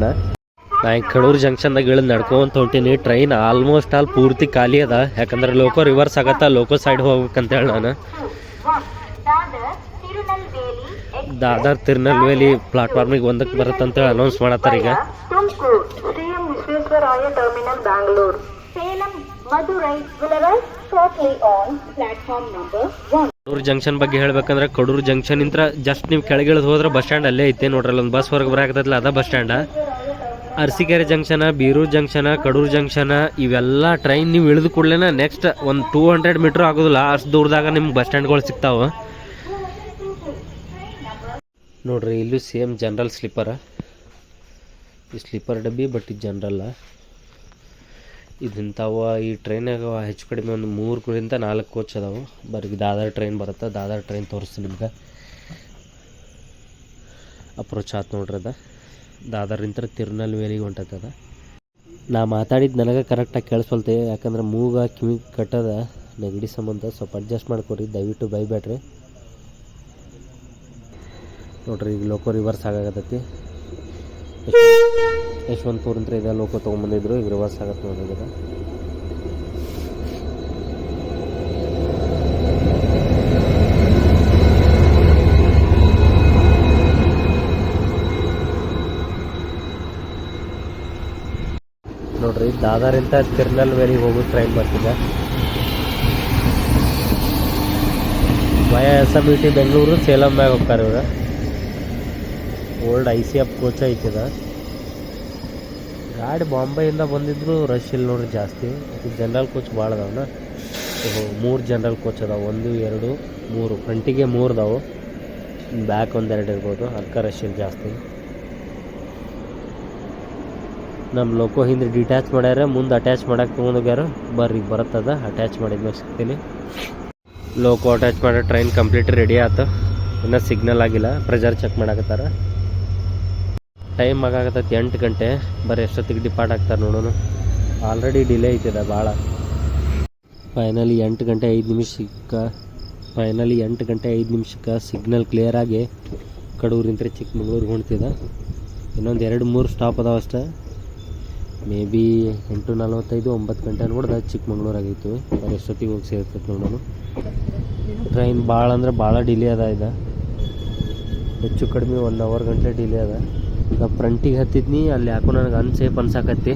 ನಾ ಈಗ ಕಡೂರು ಜಂಕ್ಷನ್ದಾಗ ಇಳಿದು ನಡ್ಕೊಂತ ಹೊಂಟೀನಿ. ಟ್ರೈನ್ ಆಲ್ಮೋಸ್ಟ್ ಆಲ್ ಪೂರ್ತಿ ಖಾಲಿ ಅದ. ಯಾಕಂದ್ರೆ ಲೋಕೋ ರಿವರ್ಸ್ ಆಗತ್ತ. ಲೋಕೋ ಸೈಡ್ ಹೋಗ್ಬೇಕಂತೇಳಿ ನಾನು ದಾದರ್ ತಿರುನಲ್ವೇಲಿ ಪ್ಲಾಟ್ಫಾರ್ಮಿಗೆ 1ಕ್ಕೆ ಬರುತ್ತಂತೇಳಿ ಅನೌನ್ಸ್ ಮಾಡತ್ತಾರ ಈಗ. ಕಡೂರು ಜಂಕ್ಷನ್ ಬಗ್ಗೆ ಹೇಳ್ಬೇಕಂದ್ರೆ ಕಡೂರು ಜಂಕ್ಷನ್ ಇಂತ್ರ ಜಸ್ಟ್ ನೀವು ಕೆಳಗಿಳಿದು ಹೋದ್ರೆ ಬಸ್ ಸ್ಟ್ಯಾಂಡ್ ಅಲ್ಲೇ ಐತೆ ನೋಡ್ರಿ. ಒಂದು ಬಸ್ ಹೊರಗೆ ಬರಾಕತ್ತಲ್ಲ ಅದ bus stand. Arsikere junction, Birur junction, Kadur junction ಇವೆಲ್ಲ ಟ್ರೈನ್ ನೀವು ಇಳಿದು ಕೂಡಲೇ ನೆಕ್ಸ್ಟ್ ಒಂದು 200 ಮೀಟ್ರ್ ಆಗೋದಿಲ್ಲ ಅಷ್ಟು ದೂರದಾಗ ನಿಮ್ಗೆ ಬಸ್ ಸ್ಟ್ಯಾಂಡ್ಗಳು ಸಿಗ್ತಾವೆ ನೋಡ್ರಿ. ಇಲ್ಲೂ ಸೇಮ್ ಜನರಲ್ ಸ್ಲೀಪರ್. ಈ ಸ್ಲೀಪರ್ ಡಬ್ಬಿ ಬಟ್ ಇದು ಜನರಲ್ಲ. ಇದಿಂತಾವ ಈ ಟ್ರೈನಾಗ ಹೆಚ್ಚು ಕಡಿಮೆ ಒಂದು 3-4 ಕೋಚ್ ಅದಾವೆ. ಬರೀ ದಾದರ್ ಟ್ರೈನ್ ಬರುತ್ತೆ. ದಾದರ್ ಟ್ರೈನ್ ತೋರಿಸ್ತೀನಿ ನಿಮ್ಗೆ. ಅಪ್ರೋಚ್ ಆಯ್ತು ನೋಡ್ರಿ. ಅದ ದಾದರ್ಲಿಂದ ತಿರುನಲ್ವೇಲಿಗೆ ಹೊಂಟದ. ನಾ ಮಾತಾಡಿದ್ದು ನನಗೆ ಕರೆಕ್ಟಾಗಿ ಕೇಳಿಸ್ಕೊಳ್ತೆ. ಯಾಕಂದ್ರೆ ಮೂಗ ಕಿವಿ ಕಟ್ಟದ ನೆಗಡಿ ಸಂಬಂಧ ಸ್ವಲ್ಪ ಅಡ್ಜಸ್ಟ್ ಮಾಡ್ಕೊರಿ. ದಯವಿಟ್ಟು ಬೈಬೇಡ್ರಿ ನೋಡ್ರಿ. ಈಗ ಲೋಕೋ ರಿವರ್ಸ್ ಆಗಾಕತ್ತೈತಿ. ಯಶವಂತಪುರಿಂದ ಇದೆ ಲೋಕೋ ತೊಗೊಂಬಂದಿದ್ರು. ಈಗ ರಿವರ್ಸ್ ಆಗತ್ತೆ ನೋಡ್ರಿ. ನೋಡ್ರಿ ದಾದರಿಂದ ತಿರುನಲ್ವೇಲಿಗೆ ಹೋಗೋ ಟ್ರೈನ್ ಬರ್ತಿದೆ. YSMT ಬೆಂಗಳೂರು ಸೇಲಂ ಮ್ಯಾಗ ಹೋಗ್ತಾರೆ ಇವ್ರು. ಓಲ್ಡ್ ICF ಕೋಚ್ ಐತಿದ. ಗಾಡಿ ಬಾಂಬೆಯಿಂದ ಬಂದಿದ್ರು ರಶ್ ಇಲ್ಲಿ ನೋಡ್ರಿ ಜಾಸ್ತಿ. ಜನರಲ್ ಕೋಚ್ ಭಾಳ ಅದಾವನ. 3 ಜನರಲ್ ಕೋಚ್ ಅದಾವೆ, 1 2 3 ಫ್ರಂಟಿಗೆ 3 ಅದಾವೆ, ಬ್ಯಾಕ್ 1 2 ಇರ್ಬೋದು. ಅದಕ್ಕೆ ರಶ್ ಇಲ್ಲಿ ಜಾಸ್ತಿ. ನಮ್ಮ ಲೋಕೋ ಹಿಂದೆ ಡಿಟ್ಯಾಚ್ ಮಾಡ್ಯಾರ, ಮುಂದೆ ಅಟ್ಯಾಚ್ ಮಾಡಕ್ಕೆ ತೊಗೊಂಡೋಗ್ಯಾರ. ಬರ್ರಿ ಬರುತ್ತದ ಅಟ್ಯಾಚ್ ಮಾಡಿದ್ಮೇಲೆ ಸಿಗ್ತೀನಿ. ಲೋಕೋ ಅಟ್ಯಾಚ್ ಮಾಡೋ ಟ್ರೈನ್ ಕಂಪ್ಲೀಟ್ ರೆಡಿ ಆಯ್ತು. ಇನ್ನೂ ಸಿಗ್ನಲ್ ಆಗಿಲ್ಲ, ಪ್ರೆಷರ್ ಚೆಕ್ ಮಾಡಾಕತ್ತಾರ. ಟೈಮ್ ಆಗಾಕತ್ತೈತಿ 8 ಗಂಟೆ. ಬರೀ ಎಷ್ಟೊತ್ತಿಗೆ ಡಿಪಾರ್ಟ್ ಆಗ್ತಾರೆ ನೋಡೋಣ. ಆಲ್ರೆಡಿ ಡಿಲೇ ಐತಿದೆ ಭಾಳ. ಫೈನಲಿ 8 ಗಂಟೆ 5 ನಿಮಿಷಕ್ಕೆ ಸಿಗ್ನಲ್ ಕ್ಲಿಯರಾಗಿ ಕಡೂರಿಂತ ಚಿಕ್ಕಮಂಗ್ಳೂರಿಗೆ ಹೊಂಟಿದೆ. ಇನ್ನೊಂದು 2-3 ಸ್ಟಾಪ್ ಅದಾವ ಅಷ್ಟೇ. ಮೇ ಬಿ 8:45 9 ಗಂಟೆ ನೋಡ್ದೆ ಚಿಕ್ಕಮಂಗ್ಳೂರಾಗಿತ್ತು. ಬರೀ ಎಷ್ಟೊತ್ತಿಗೆ ಹೋಗಿ ಸೇರ್ತೈತೆ ನೋಡೋಣ. ಟ್ರೈನ್ ಭಾಳ ಅಂದ್ರೆ ಭಾಳ ಡಿಲೇ ಅದ. ಇದು ಹೆಚ್ಚು ಕಡಿಮೆ 1 ಅವರ್ ಗಂಟೆ ಡಿಲೇ ಅದ. ನಾ ಫ್ರಂಟಿಗೆ ಹತ್ತಿದ್ನಿ, ಅಲ್ಲಿ ಯಾಕೋ ನನಗೆ ಅನ್ಸೇಫ್ ಅನ್ಸಾಕತ್ತಿ.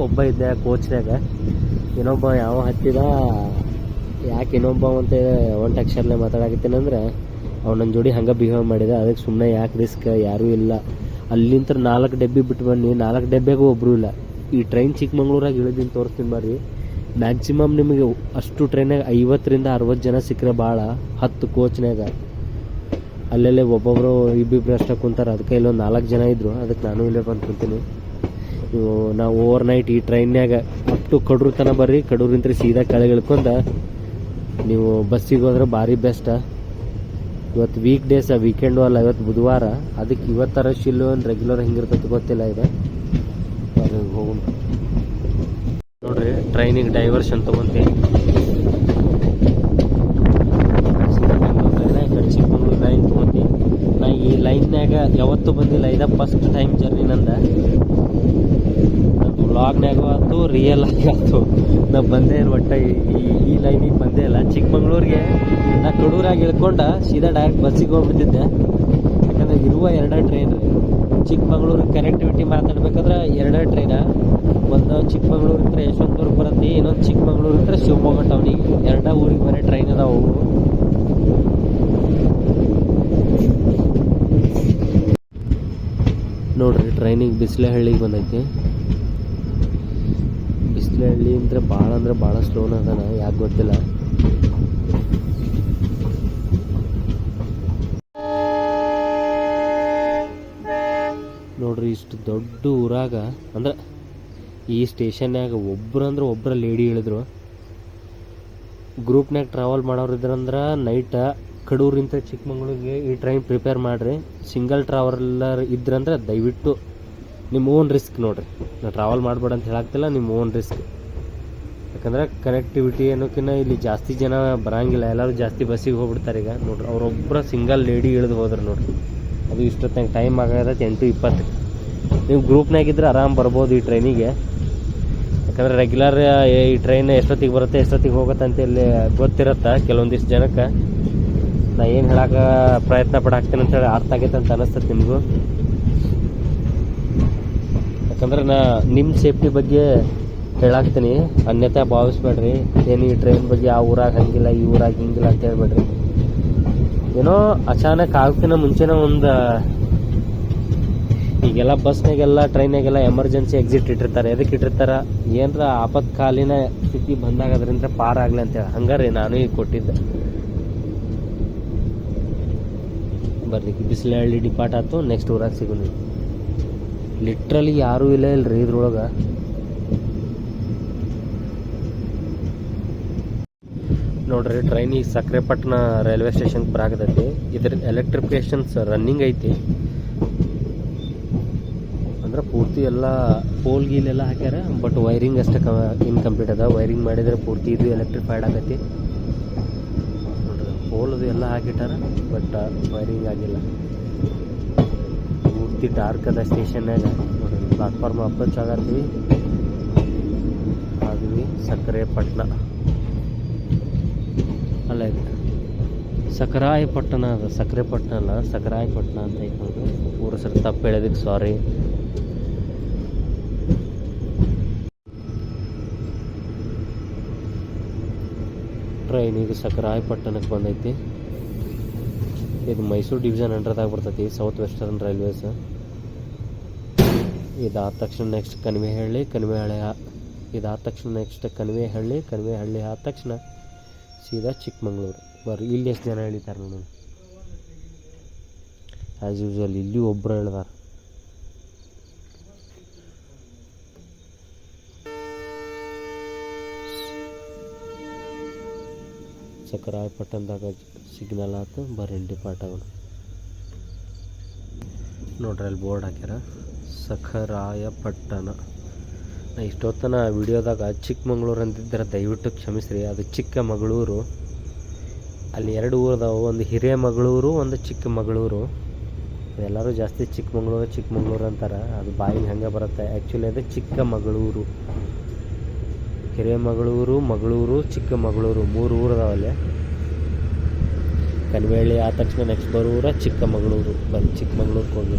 ಒಬ್ಬ ಇದ್ದೆ ಕೋಚ್ನಾಗ, ಇನ್ನೊಬ್ಬ ಯಾವ ಹತ್ತಿದ ಯಾಕೆ ಇನ್ನೊಬ್ಬ ಅಂತ ಒಂಟು ಅಕ್ಷರಲ್ಲೇ ಮಾತಾಡಕತ್ತೀನಂದ್ರೆ ಅವ್ನು ನನ್ನ ಜೋಡಿ ಹಂಗೆ ಬಿಹೇವ್ ಮಾಡಿದೆ. ಅದಕ್ಕೆ ಸುಮ್ಮನೆ ಯಾಕೆ ರಿಸ್ಕ್, ಯಾರೂ ಇಲ್ಲ. ಅಲ್ಲಿಂತ 4 ಡಬ್ಬಿ ಬಿಟ್ಟು ಬನ್ನಿ, 4 ಡಬ್ಬಿಯಾಗೂ ಒಬ್ಬರು ಇಲ್ಲ. ಈ ಟ್ರೈನ್ ಚಿಕ್ಕಮಂಗ್ಳೂರಾಗ ಇಳಿದಿನ ತೋರಿಸ್ತೀನಿ ಬರ್ರಿ. ಮ್ಯಾಕ್ಸಿಮಮ್ ನಿಮಗೆ ಅಷ್ಟು ಟ್ರೈನಾಗ 50ರಿಂದ 60 ಜನ ಸಿಕ್ಕರೆ ಭಾಳ. 10 ಕೋಚ್ನಾಗ ಅಲ್ಲೆಲ್ಲೇ ಒಬ್ಬೊಬ್ಬರು ಇಬ್ಬಿಬ್ರು ಅಷ್ಟೇ ಕುಂತಾರೆ. ಅದಕ್ಕೆ ಇಲ್ಲೊಂದು 4 ಜನ ಇದ್ದರು. ಅದಕ್ಕೆ ನಾನು ಇಲ್ಲೇ ಬಂದು ಕುಂತೀನಿ. ನೀವು ನಾವು ಓವರ್ ನೈಟ್ ಈ ಟ್ರೈನ್ಯಾಗ ಅಪ್ ಟು ಕಡೂರು ತನಕ ಬರ್ರಿ. ಕಡೂರಿಂತ ಸೀದಾ ಕೆಳಗೆ ಇಳ್ಕೊಂಡು ನೀವು ಬಸ್ಸಿಗೆ ಹೋದ್ರೆ ಭಾರಿ ಬೆಸ್ಟ್. ಇವತ್ತು ವೀಕ್ ಡೇಸ್, ವೀಕೆಂಡು ಅಲ್ಲ, ಇವತ್ತು ಬುಧವಾರ. ಅದಕ್ಕೆ ಇವತ್ತು ರಶ್ ಇಲ್ಲೋ ರೆಗ್ಯುಲರ್ ಹಿಂಗಿರ್ತೈತೆ ಗೊತ್ತಿಲ್ಲ. ಇದೆ ಹೋಗೋಣ ನೋಡ್ರಿ. ಟ್ರೈನಿಗೆ ಡೈವರ್ಷನ್ ತೊಗೊಂತೀನಿ. ಚಿಕ್ಕಮಂಗ್ಳೂರು ಲೈನ್ ತೊಗೊಂತೀನಿ. ನಾ ಈ ಲೈನ್ಯಾಗ ಯಾವತ್ತೂ ಬಂದಿಲ್ಲ. ಇದು ಫಸ್ಟ್ ಟೈಮ್ ಜರ್ನಿ ನಂದು ವ್ಲಾಗ್ನಾಗ ಆಯ್ತು, ರಿಯಲ್ ಆಗಿ ಆಯ್ತು. ನಾ ಬಂದೇ ಇಲ್ಲ ಒಟ್ಟು ಈ ಲೈನಿಗೆ ಬಂದೇ ಇಲ್ಲ. ಚಿಕ್ಕಮಂಗ್ಳೂರಿಗೆ ನಾ ಕಡೂರಾಗಿ ಇಳ್ಕೊಂಡು ಸೀದಾ ಡೈರೆಕ್ಟ್ ಬಸ್ಸಿಗೆ ಹೋಗ್ಬಿಟ್ಟಿದ್ದೆ. ಯಾಕಂದರೆ ಇರುವ 2 ಟ್ರೈನ್ ರೀ. ಚಿಕ್ಕಮಂಗ್ಳೂರಿಗೆ ಕನೆಕ್ಟಿವಿಟಿ ಮಾತಾಡ್ಬೇಕಾದ್ರೆ 2 ಟ್ರೈನ. ಒಂದು ಚಿಕ್ಕಮಂಗ್ಳೂರಿಂದ ಯಶವಂತಪುರಕ್ಕೆ ಬರುತ್ತೆ, ಇನ್ನೊಂದು ಚಿಕ್ಕಮಂಗ್ಳೂರಿಂದ ಶಿವಮೊಗ್ಗ ಟೌನಿಗೆ. 2 ಊರಿಗೆ ಬರೀ ಟ್ರೈನ್ ಅದಾವು. ನೋಡ್ರಿ ಟ್ರೈನಿಗೆ ಬಿಸ್ಲೆಹಳ್ಳಿಗೆ ಬಂದೈತಿ. ಬಿಸ್ಲೆಹಳ್ಳಿ ಅಂದರೆ ಭಾಳ ಸ್ಲೋನ ಅದಾನ, ಯಾಕೆ ಗೊತ್ತಿಲ್ಲ. ನೋಡ್ರಿ ಇಷ್ಟು ದೊಡ್ಡ ಊರಾಗ ಅಂದ್ರೆ ಈ ಸ್ಟೇಷನ್ಯಾಗ ಒಬ್ಬರ ಲೇಡಿ ಇಳಿದ್ರು. ಗ್ರೂಪ್ನಾಗ ಟ್ರಾವೆಲ್ ಮಾಡೋರು ಇದ್ರಂದ್ರೆ ನೈಟ್ ಕಡೂರಿಂದ ಚಿಕ್ಕಮಂಗ್ಳೂರಿಗೆ ಈ ಟ್ರೈನ್ ಪ್ರಿಪೇರ್ ಮಾಡಿರಿ. ಸಿಂಗಲ್ ಟ್ರಾವೆಲರ್ ಇದ್ರಂದ್ರೆ ದಯವಿಟ್ಟು ನಿಮ್ಮ ಓನ್ ರಿಸ್ಕ್ ನೋಡಿರಿ. ನಾನು ಟ್ರಾವೆಲ್ ಮಾಡಬೇಡ ಅಂತ ಹೇಳಾಗ್ತಿಲ್ಲ, ನಿಮ್ಮ ಓನ್ ರಿಸ್ಕ್. ಯಾಕಂದ್ರೆ ಕನೆಕ್ಟಿವಿಟಿ ಅನ್ನೋಕ್ಕಿಂತ ಇಲ್ಲಿ ಜಾಸ್ತಿ ಜನ ಬರೋಂಗಿಲ್ಲ, ಎಲ್ಲರೂ ಜಾಸ್ತಿ ಬಸ್ಸಿಗೆ ಹೋಗ್ಬಿಡ್ತಾರೆ. ಈಗ ನೋಡ್ರಿ ಅವರೊಬ್ಬರ ಸಿಂಗಲ್ ಲೇಡಿ ಇಳಿದು ಹೋದ್ರೆ ನೋಡ್ರಿ. ಅದು ಇಷ್ಟೊತ್ತಂಗೆ ಟೈಮ್ ಆಗತ್ತೆ 8:20. ನೀವು ಗ್ರೂಪ್ನಾಗಿದ್ದರೆ ಆರಾಮ್ ಬರ್ಬೋದು ಈ ಟ್ರೈನಿಗೆ. ಯಾಕಂದರೆ ರೆಗ್ಯುಲರ್ ಈ ಟ್ರೈನ್ ಎಷ್ಟೊತ್ತಿಗೆ ಬರುತ್ತೆ ಎಷ್ಟೊತ್ತಿಗೆ ಹೋಗುತ್ತೆ ಅಂತ ಇಲ್ಲಿ ಗೊತ್ತಿರುತ್ತೆ ಕೆಲವೊಂದಿಷ್ಟು ಜನಕ್ಕೆ. ನಾ ಏನು ಹೇಳೋಕೆ ಪ್ರಯತ್ನ ಪಡಾಕ್ತೀನಿ ಅಂತೇಳಿ ಅರ್ಥ ಆಗೈತೆ ಅಂತ ಅನ್ನಿಸ್ತದೆ ನಿಮಗೂ. ಯಾಕಂದ್ರೆ ನಾ ನಿಮ್ಮ ಸೇಫ್ಟಿ ಬಗ್ಗೆ ಹೇಳಾಕ್ತೀನಿ, ಅನ್ಯತಾ ಭಾವಿಸ್ಬೇಡ್ರಿ. ಏನು ಈ ಟ್ರೈನ್ ಬಗ್ಗೆ ಆ ಊರಾಗ ಹಂಗಿಲ್ಲ ಈ ಊರಾಗ ಹಿಂಗಿಲ್ಲ ಅಂತ ಹೇಳ್ಬೇಡ್ರಿ. ಏನೋ ಅಚಾನಕ್ ಆಗಕ್ಕಿಂತ ಮುಂಚೆನೇ ಒಂದು ಈಗೆಲ್ಲ ಬಸ್ನಾಗೆಲ್ಲ ಟ್ರೈನಾಗೆಲ್ಲ ಎಮರ್ಜೆನ್ಸಿ ಎಕ್ಸಿಟ್ ಇಟ್ಟಿರ್ತಾರೆ. ಎದಕ್ಕೆ ಇಟ್ಟಿರ್ತಾರೆ? ಏನರ ಆಪತ್ಕಾಲೀನ ಸ್ಥಿತಿ ಬಂದಾಗ ಅದರಿಂದ ಪಾರಾಗಲಿ ಅಂತೇಳಿ. ಹಂಗಾರೆ ನಾನು ಈಗ ಕೊಟ್ಟಿದ್ದೆ. ಬರ್ರಿ ಬಿಸಿಲಹಳ್ಳಿ ಡಿಪಾರ್ಟ್ ಆಯ್ತು, ನೆಕ್ಸ್ಟ್ ಊರಾಗ ಸಿಗೋಣ. ಲಿಟ್ರಲಿ ಯಾರೂ ಇಲ್ಲರಿ ಇದ್ರೊಳಗೆ. ನೋಡ್ರಿ ಟ್ರೈನ್ ಈಗ ಸಕ್ರೆಪಟ್ಟಣ ರೈಲ್ವೆ ಸ್ಟೇಷನ್ಗೆ ಬರಾಕತೈತಿ. ಇದ್ರ ಎಲೆಕ್ಟ್ರಿಫಿಕೇಶನ್ಸ್ ರನ್ನಿಂಗ್ ಐತಿ. ಅಂದ್ರೆ ಪೂರ್ತಿ ಎಲ್ಲ ಪೋಲ್ ಗೀಲೆಲ್ಲ ಹಾಕ್ಯಾರ, ಬಟ್ ವೈರಿಂಗ್ ಅಷ್ಟೇ ಇನ್ಕಂಪ್ಲೀಟ್ ಅದ. ವೈರಿಂಗ್ ಮಾಡಿದರೆ ಪೂರ್ತಿ ಇದು ಎಲೆಕ್ಟ್ರಿಫೈಡ್ ಆಗೈತಿ. ನೋಡ್ರಿ ಪೋಲ್ದು ಎಲ್ಲ ಹಾಕಿಟ್ಟಾರ, ಬಟ್ ವೈರಿಂಗ್ ಆಗಿಲ್ಲ. ಪೂರ್ತಿ ಡಾರ್ಕ್ ಅದ ಸ್ಟೇಷನ್ನಾಗ. ನೋಡ್ರಿ ಪ್ಲಾಟ್ಫಾರ್ಮ್ ಅಪ್ರೋಚ್ ಆಗತ್ತೀವಿ. ಆದ್ವಿ ಸಕ್ರೆಪಟ್ಟಣ ಅಲ್ಲ, ಇದು ಸಕರಾಯಪಟ್ಟಣ ಅದ, ಸಕ್ರೆಪಟ್ಟಣ ಅಲ್ಲ ಸಕರಾಯಪಟ್ಟಣ ಅಂತ ಐತೆ ನೋಡ್ರಿ. ಪೂರ ಸರಿ ತಪ್ಪು ಹೇಳೋದಕ್ಕೆ ಸಾರಿ. ಟ್ರೈನ್ ಇದು ಸಕರಾಯಪಟ್ಟಣಕ್ಕೆ ಬಂದೈತಿ. ಇದು ಮೈಸೂರು ಡಿವಿಷನ್ ಅಂಡರ್ದಾಗ ಬರ್ತೈತಿ, ಸೌತ್ ವೆಸ್ಟರ್ನ್ ರೈಲ್ವೇಸ್. ಇದಾದ ತಕ್ಷಣ ನೆಕ್ಸ್ಟ್ ಕಣಿವೆಹಳ್ಳಿ, ಇದಾದ ತಕ್ಷಣ ನೆಕ್ಸ್ಟ್ ಕಣಿವೆಹಳ್ಳಿ ಆದ ತಕ್ಷಣ ಸೀದಾ ಚಿಕ್ಕಮಂಗ್ಳೂರು. ಬರ್ರಿ ಇಲ್ಲಿ ಎಷ್ಟು ಜನ ಹೇಳಿದ್ದಾರೆ ನೋಡಿ. ಆ್ಯಸ್ ಯೂಶ್ವಲ್ ಇಲ್ಲಿ ಒಬ್ಬರು ಹೇಳಿದಾರೆ. ಸಕರಾಯಪಟ್ಟಣದಾಗ ಸಿಗ್ನಲ್ ಆಯ್ತು, ಬರ್ರಿ ಡಿಪಾರ್ಟ್ ಆಗೋಣ. ನೋಡ್ರಿ ಅಲ್ಲಿ ಬೋರ್ಡ್ ಹಾಕ್ಯಾರ ಸಖರಾಯಪಟ್ಟಣ. ನಾ ಇಷ್ಟೊತ್ತನ ವಿಡಿಯೋದಾಗ ಚಿಕ್ಕಮಂಗ್ಳೂರು ಅಂತಿದ್ದರೆ ದಯವಿಟ್ಟು ಕ್ಷಮಿಸ್ರಿ, ಅದು ಚಿಕ್ಕಮಗಳೂರು. ಅಲ್ಲಿ 2 ಊರದಾವು, ಒಂದು ಹಿರೇಮಗಳೂರು, ಒಂದು ಚಿಕ್ಕಮಗಳೂರು. ಎಲ್ಲರೂ ಜಾಸ್ತಿ ಚಿಕ್ಕಮಂಗ್ಳೂರು ಅಂತಾರೆ, ಅದು ಬಾಯಿಗೆ ಹಂಗೆ ಬರುತ್ತೆ. ಆ್ಯಕ್ಚುಲಿ ಅದು ಚಿಕ್ಕಮಗಳೂರು. ಹಿರೇಮಗಳೂರು, ಮಗಳೂರು, ಚಿಕ್ಕಮಗಳೂರು 3 ಊರದಾವಲ್ಲೇ. ಕಣಿವೆಹಳ್ಳಿ ಆದ ತಕ್ಷಣ ನೆಕ್ಸ್ಟ್ ಬರೋ ಊರ ಚಿಕ್ಕಮಗಳೂರು. ಬರೀ ಚಿಕ್ಕಮಗಳೂರಿಗೆ ಹೋಗಿ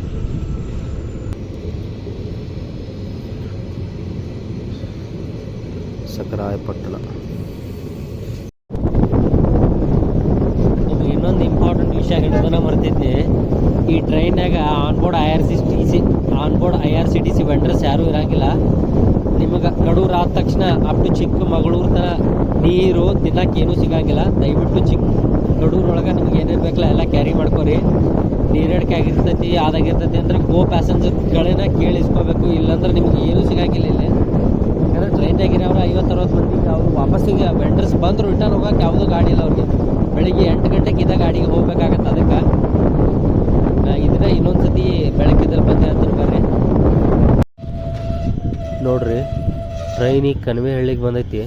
ಸಕರಾಯಪಟ್ಟಣ. ಇನ್ನೊಂದು ಇಂಪಾರ್ಟೆಂಟ್ ವಿಷಯ ಹೇಳೋದನ್ನ ಮರ್ತಿದ್ದೆ. ಈ ಟ್ರೈನ್ನಾಗ onboard I R C T C vendors ಯಾರೂ ಇರೋಂಗಿಲ್ಲ. ನಿಮಗೆ ಕಡೂರು ಆದ ತಕ್ಷಣ ಅಪ್ ಟು ಚಿಕ್ಕಮಗಳೂರು ತನಕ ನೀರು ತಿನ್ನಕ್ಕೆ ಏನೂ ಸಿಗೋಂಗಿಲ್ಲ. ದಯವಿಟ್ಟು ಕಡೂರೊಳಗೆ ನಿಮ್ಗೆ ಏನೇನು ಬೇಕಲ್ಲ ಎಲ್ಲ ಕ್ಯಾರಿ ಮಾಡ್ಕೊರಿ. ನೀರಡಿಕೆ ಆಗಿರ್ತೈತಿ ಅದಾಗಿರ್ತೈತಿ ಅಂದರೆ ಪ್ಯಾಸೆಂಜರ್ಗಳನ್ನ ಕೇಳಿಸ್ಕೋಬೇಕು, ಇಲ್ಲಾಂದ್ರೆ ನಿಮ್ಗೆ ಏನೂ ಸಿಗೋಂಗಿಲ್ಲ ಇಲ್ಲಿ. ಯಾಕಂದರೆ ಟ್ರೈನಾಗಿರೋರು 50-60 ಮಂದಿಗೆ ಅವ್ರು ವಾಪಸ್ಸಿಗೆ ವೆಂಡರ್ಸ್ ಬಂದರು ರಿಟರ್ನ್ ಹೋಗೋಕೆ ಯಾವುದೂ ಗಾಡಿ ಇಲ್ಲ ಅವ್ರಿಗೆ. ಬೆಳಿಗ್ಗೆ 8 ಗಂಟೆಗೆ ಇದ್ದ ಗಾಡಿಗೆ ಹೋಗ್ಬೇಕಾಗತ್ತೆ. ಅದಕ್ಕೆ ಇದನ್ನ ಇನ್ನೊಂದು ಸತಿ ಬೆಳಗ್ಗೆದಲ್ಲಿ ಬಂದೆ ಅಂತ ಬರ್ರಿ. ನೋಡ್ರಿ ಟ್ರೈನ್ ಈಗ ಕಣಿವೆಹಳ್ಳಿಗೆ ಬಂದೈತಿ.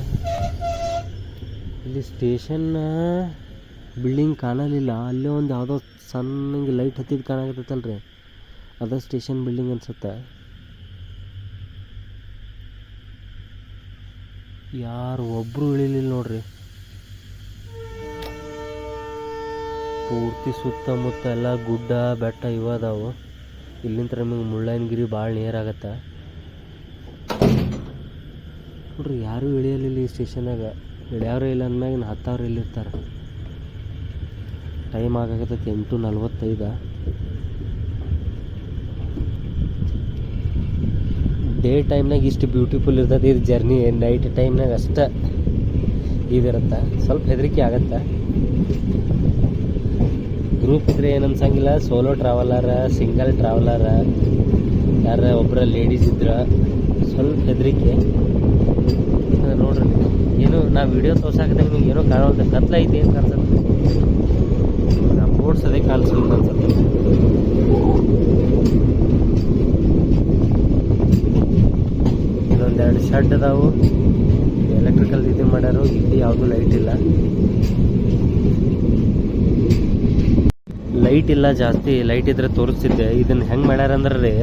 ಇಲ್ಲಿ ಸ್ಟೇಷನ್ ಬಿಲ್ಡಿಂಗ್ ಕಾಣಲಿಲ್ಲ, ಅಲ್ಲೇ ಒಂದು ಯಾವುದೋ ಸಣ್ಣಗೆ ಲೈಟ್ ಹತ್ತಿದ್ದು ಕಾಣಕತ್ತೈತಲ್ರಿ, ಅದ ಸ್ಟೇಷನ್ ಬಿಲ್ಡಿಂಗ್ ಅನ್ಸುತ್ತೆ. ಯಾರು ಒಬ್ಬರು ಇಳಿಲಿಲ್ಲ ನೋಡ್ರಿ. ಪೂರ್ತಿ ಸುತ್ತಮುತ್ತ ಎಲ್ಲ ಗುಡ್ಡ ಬೆಟ್ಟ ಇವದಾವು. ಇಲ್ಲಿಂದ ನಿಮಗೆ ಮುಳ್ಳಯ್ಯನಗಿರಿ ಭಾಳ ನಿಯರ್ ಆಗತ್ತೆ ನೋಡ್ರಿ. ಯಾರೂ ಇಳಿಯಲಿಲ್ಲ ಈ ಸ್ಟೇಷನ್ನಾಗ. ಇಳ್ಯಾವ್ರು ಇಲ್ಲ ಅಂದ್ಮ್ಯಾಗ ಇನ್ನು 10 ಇಲ್ಲಿರ್ತಾರೆ. ಟೈಮ್ ಆಗಾಕತ್ತೈತಿ 8:45. ಡೇ ಟೈಮ್ನಾಗ ಇಷ್ಟು ಬ್ಯೂಟಿಫುಲ್ ಇರ್ತದೆ ಇದು ಜರ್ನಿ. ನೈಟ್ ಟೈಮ್ನಾಗ ಅಷ್ಟೇ ಇದಿರುತ್ತೆ, ಸ್ವಲ್ಪ ಹೆದರಿಕೆ ಆಗತ್ತೆ. ಗ್ರೂಪ್ ಇದ್ರೆ ಏನು ಅನ್ಸಂಗಿಲ್ಲ. ಸೋಲೋ ಟ್ರಾವೆಲರ, ಸಿಂಗಲ್ ಟ್ರಾವೆಲರ, ಯಾರ ಒಬ್ಬರ ಲೇಡೀಸ್ ಇದ್ರೆ ಸ್ವಲ್ಪ ಹೆದರಿಕೆ. ನೋಡ್ರಿ ಏನು ನಾ ವಿಡಿಯೋ ತೋರ್ಸಾಕತ್ತೆ ನಿಮಗೆ ಏನೋ ಕಾಣುತ್ತೆ, ಕತ್ಲೈತಿ ಅಂತ ಅನ್ಸುತ್ತೆ. ನಾ ಬೋರ್ಡ್ಸ್ ಅದೇ ಕಾಣಿಸ್ಲಿಲ್ಲ ಅನ್ಸುತ್ತೆ. ಇನ್ನೊಂದೆರಡು ಶೆಡ್ ಅದಾವು, ಎಲೆಕ್ಟ್ರಿಕಲ್ ಇದು ಮಾಡ್ಯಾರು. ಇಲ್ಲಿ ಯಾವುದೂ ಲೈಟ್ ಇಲ್ಲ. ಲೈಟ್ ಇಲ್ಲ ಜಾಸ್ತಿ. ಲೈಟ್ ಇದ್ರೆ ತೋರಿಸ್ತಿದ್ದೆ. ಇದನ್ನ ಹೆಂಗೆ ಮಾಡ್ಯಾರಂದ್ರೆ ರೀ,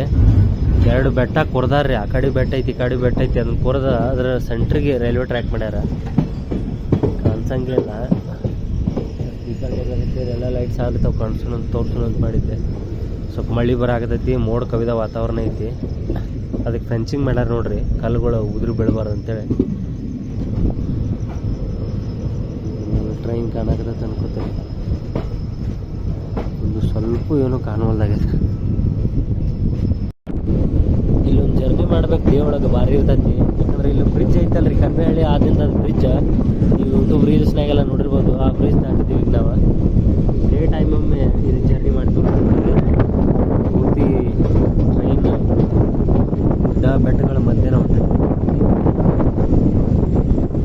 2 ಬೆಟ್ಟ ಕೊರ್ದಾರ್ರಿ. ಆ ಕಡೆ ಬೆಟ್ಟ ಐತಿ, ಈ ಕಡೆ ಬೆಟ್ಟ ಐತಿ. ಅದನ್ನ ಕೊರ್ದ ಅದ್ರ ಸೆಂಟ್ರಿಗೆ ರೈಲ್ವೆ ಟ್ರ್ಯಾಕ್ ಮಾಡ್ಯಾರ. ಕಾಣಿಸಂಗಿಲ್ಲ. ಈ ಕಡೆ ಎಲ್ಲ ಲೈಟ್ಸ್ ಆಗ್ತಾವೆ, ತೋರ್ಸೋಣ ಅಂತ ಮಾಡಿದ್ದೆ. ಸ್ವಲ್ಪ ಮಳೆ ಬರಾಕತೈತಿ, ಮೋಡ ಕವಿದ ವಾತಾವರಣ ಐತಿ. ಅದಕ್ಕೆ ಫೆನ್ಸಿಂಗ್ ಮಾಡ್ಯಾರ ನೋಡ್ರಿ, ಕಲ್ಲುಗಳು ಉದುರು ಬೀಳಬಾರ್ದು ಅಂತೇಳಿ. ಟ್ರೈನ್ ಕಾಣಕತ್ತೈತೆ ಅನ್ಕೋತೇನೆ. ಒಂದು ಸ್ವಲ್ಪ ಏನೋ ಕಾಣುವಲ್ದಾಗೈತೆ. ಇಲ್ಲೊಂದು ಜರ್ನಿ ಮಾಡ್ಬೇಕು ಡೇ ಒಳಗೆ ಭಾರಿ ಇರ್ತೈತಿ. ಯಾಕಂದ್ರೆ ಇಲ್ಲಿ ಬ್ರಿಡ್ಜ್ ಐತಲ್ರಿ, ಕಣಿವೆಹಳ್ಳಿ ಆದಿಂದ ಅದು ಬ್ರಿಡ್ಜ್ ನೀವು ಯೂಟ್ಯೂಬ್ ರೀಲ್ಸ್ನಾಗೆಲ್ಲ ನೋಡಿರ್ಬೋದು. ಆ ಬ್ರಿಡ್ಜ್ ದಾಟಿದ್ದೀವಿ ಈಗ ನಾವು. ಡೇ ಟೈಮ್ ಒಮ್ಮೆ ಇದು ಜರ್ನಿ ಮಾಡ್ತೀವಿ. ಪೂರ್ತಿ ಟ್ರೈನ್ ಗುಡ್ಡ ಬೆಟ್ಟಗಳ ಮಧ್ಯೆ ಹೊಂಟೈತಿ.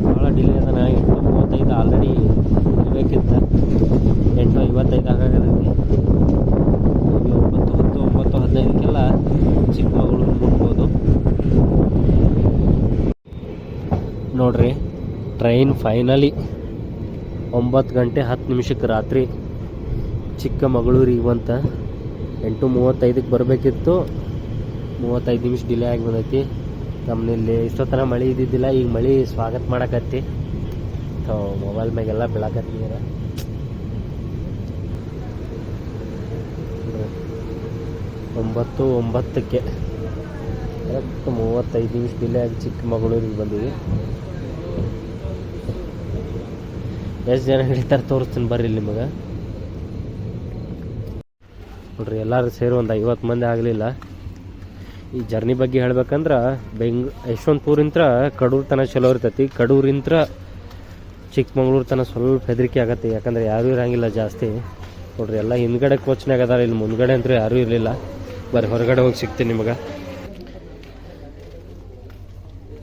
ಭಾಳ ಡಿಲೇ ಅದ. 8:35 ಆಲ್ರೆಡಿ ಇರಬೇಕಿತ್ತ, 8:55 ಆಗಾಗತೈತಿ. 9:10-9:15ಕ್ಕೆಲ್ಲ ಚಿಕ್ಕಮಗಳೂರು ಮುಟ್ಬೋದು ನೋಡ್ರಿ. ಟ್ರೈನ್ ಫೈನಲಿ 9:10 ರಾತ್ರಿ ಚಿಕ್ಕಮಗಳೂರಿಗೆ ಬಂತ. 8:35 ಬರಬೇಕಿತ್ತು, 35 ನಿಮಿಷ ಡಿಲೇ ಆಗಿ ಬಂದೈತಿ. ನಮ್ಮಲ್ಲಿ ಇಷ್ಟೊತ್ತನ ಮಳೆ ಇದ್ದಿದ್ದಿಲ್ಲ, ಈಗ ಮಳೆ ಸ್ವಾಗತ ಮಾಡಕತ್ತಿ. ಮೊಬೈಲ್ ಮ್ಯಾಗೆಲ್ಲ ಬೀಳಾಕತ್ತಿ ನೀರ. 9:09 ಕರೆಕ್ಟ್ 35 ನಿಮಿಷ ಡಿಲೇ ಆಗಿ ಚಿಕ್ಕಮಗಳೂರಿಗೆ ಬಂದೀವಿ. ಎಷ್ಟು ಜನ ಹಿಡಿತಾರೆ ತೋರಿಸ್ತೀನಿ ಬರ್ರಿ ಇಲ್ಲಿ ನಿಮಗೆ. ನೋಡ್ರಿ ಎಲ್ಲರೂ ಸೇರಿ ಒಂದು 50 ಮಂದಿ ಆಗಲಿಲ್ಲ. ಈ ಜರ್ನಿ ಬಗ್ಗೆ ಹೇಳ್ಬೇಕಂದ್ರೆ ಯಶವಂತಪುರಿಂತ್ರ ಕಡೂರು ತನಕ ಚಲೋ ಇರ್ತೈತಿ. ಕಡೂರಿಂತ್ರ ಚಿಕ್ಕಮಂಗ್ಳೂರು ತನಕ ಸ್ವಲ್ಪ ಹೆದರಿಕೆ ಆಗತ್ತೆ, ಯಾಕಂದ್ರೆ ಯಾರೂ ಇರಂಗಿಲ್ಲ ಜಾಸ್ತಿ. ನೋಡ್ರಿ ಎಲ್ಲ ಹಿಂದ್ಗಡೆ ಕೋಚ್ನಾಗ ಅದಾರ, ಇಲ್ಲಿ ಮುಂದ್ಗಡೆ ಅಂತೂ ಯಾರೂ ಇರಲಿಲ್ಲ. ಬರೀ ಹೊರಗಡೆ ಹೋಗಿ ಸಿಗ್ತೀನಿ ನಿಮಗೆ.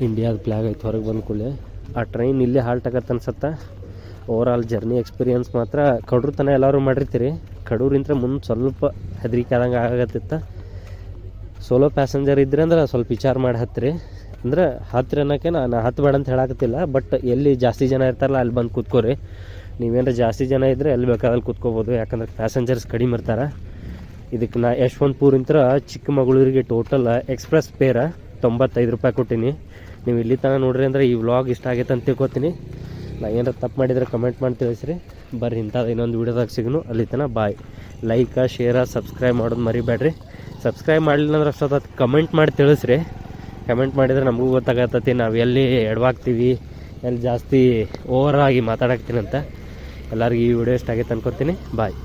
ಇಂಡಿಯಾದ ಫ್ಲಾಗ್ ಐತೆ ಹೊರಗೆ ಬಂದ ಕೂಡಲೇ. ಆ ಟ್ರೈನ್ ಇಲ್ಲೇ ಹಾಲ್ಟ್ ಆಗತ್ತೆ ಅನ್ಸತ್ತೆ. ಓವರಾಲ್ ಜರ್ನಿ ಎಕ್ಸ್ಪೀರಿಯನ್ಸ್ ಮಾತ್ರ ಕಡೂರು ತನಕ ಎಲ್ಲರೂ ಮಾಡಿರ್ತೀರಿ. ಕಡೂರಿಂತ್ರ ಮುಂದೆ ಸ್ವಲ್ಪ ಹೆದರಿಕೆ ಆದಂಗೆ ಆಗತ್ತಿತ್ತ. ಸೋಲೋ ಪ್ಯಾಸೆಂಜರ್ ಇದ್ರೆ ಅಂದ್ರೆ ಸ್ವಲ್ಪ ವಿಚಾರ ಮಾಡಿ ಹತ್ತಿರಿ. ಅಂದ್ರೆ ಹತ್ತಿರ ಅನ್ನೋಕ್ಕೆ ನಾನು ಹತ್ತಬೇಡ ಅಂತ ಹೇಳಕತ್ತಿಲ್ಲ, ಬಟ್ ಎಲ್ಲಿ ಜಾಸ್ತಿ ಜನ ಇರ್ತಾರಲ್ಲ ಅಲ್ಲಿ ಬಂದು ಕೂತ್ಕೋರಿ. ನೀವೇನಾರ ಜಾಸ್ತಿ ಜನ ಇದ್ದರೆ ಎಲ್ಲಿ ಬೇಕಾದಲ್ಲಿ ಕೂತ್ಕೋಬೋದು, ಯಾಕಂದ್ರೆ ಪ್ಯಾಸೆಂಜರ್ಸ್ ಕಡಿಮೆ ಇರ್ತಾರೆ. ಇದಕ್ಕೆ ನಾ ಯಶವಂತಪುರಿಂತ್ರ ಚಿಕ್ಕಮಗಳೂರಿಗೆ ಟೋಟಲ್ ಎಕ್ಸ್ಪ್ರೆಸ್ ಫೇರ 95 ರೂಪಾಯಿ ಕೊಟ್ಟೀನಿ. ನೀವು ಇಲ್ಲಿ ತನಕ ನೋಡ್ರಿ ಅಂದ್ರೆ ಈ ವ್ಲಾಗ್ ಇಷ್ಟ ಆಗೈತೆ ಅಂತ ತಿಳ್ಕೊತೀನಿ. ನಾ ಏನಾರ ತಪ್ಪು ಮಾಡಿದರೆ ಕಮೆಂಟ್ ಮಾಡಿ ತಿಳಿಸ್ರಿ. ಬರ್ರಿ ಇಂಥದ್ದು ಇನ್ನೊಂದು ವೀಡಿಯೋದಾಗ ಸಿಗೋನು. ಅಲ್ಲಿ ತನಕ ಬಾಯ್. ಲೈಕ್ ಶೇರ ಸಬ್ಸ್ಕ್ರೈಬ್ ಮಾಡೋದು ಮರಿಬೇಡ್ರಿ. ಸಬ್ಸ್ಕ್ರೈಬ್ ಮಾಡಲಿಲ್ಲ ಅಂದ್ರೆ ಅಷ್ಟೊತ್ತು ಕಮೆಂಟ್ ಮಾಡಿ ತಿಳಿಸ್ರಿ. ಕಮೆಂಟ್ ಮಾಡಿದರೆ ನಮಗೂ ಗೊತ್ತಾಗತ್ತತಿ ನಾವು ಎಲ್ಲಿ ಎಡವಾಗ್ತೀವಿ, ಎಲ್ಲಿ ಜಾಸ್ತಿ ಓವರ್ ಆಗಿ ಮಾತಾಡಕ್ತೀನಿ ಅಂತ. ಎಲ್ಲರಿಗೂ ಈ ವಿಡಿಯೋ ಇಷ್ಟ ಆಗೈತೆ ಅನ್ಕೊತೀನಿ. ಬಾಯ್.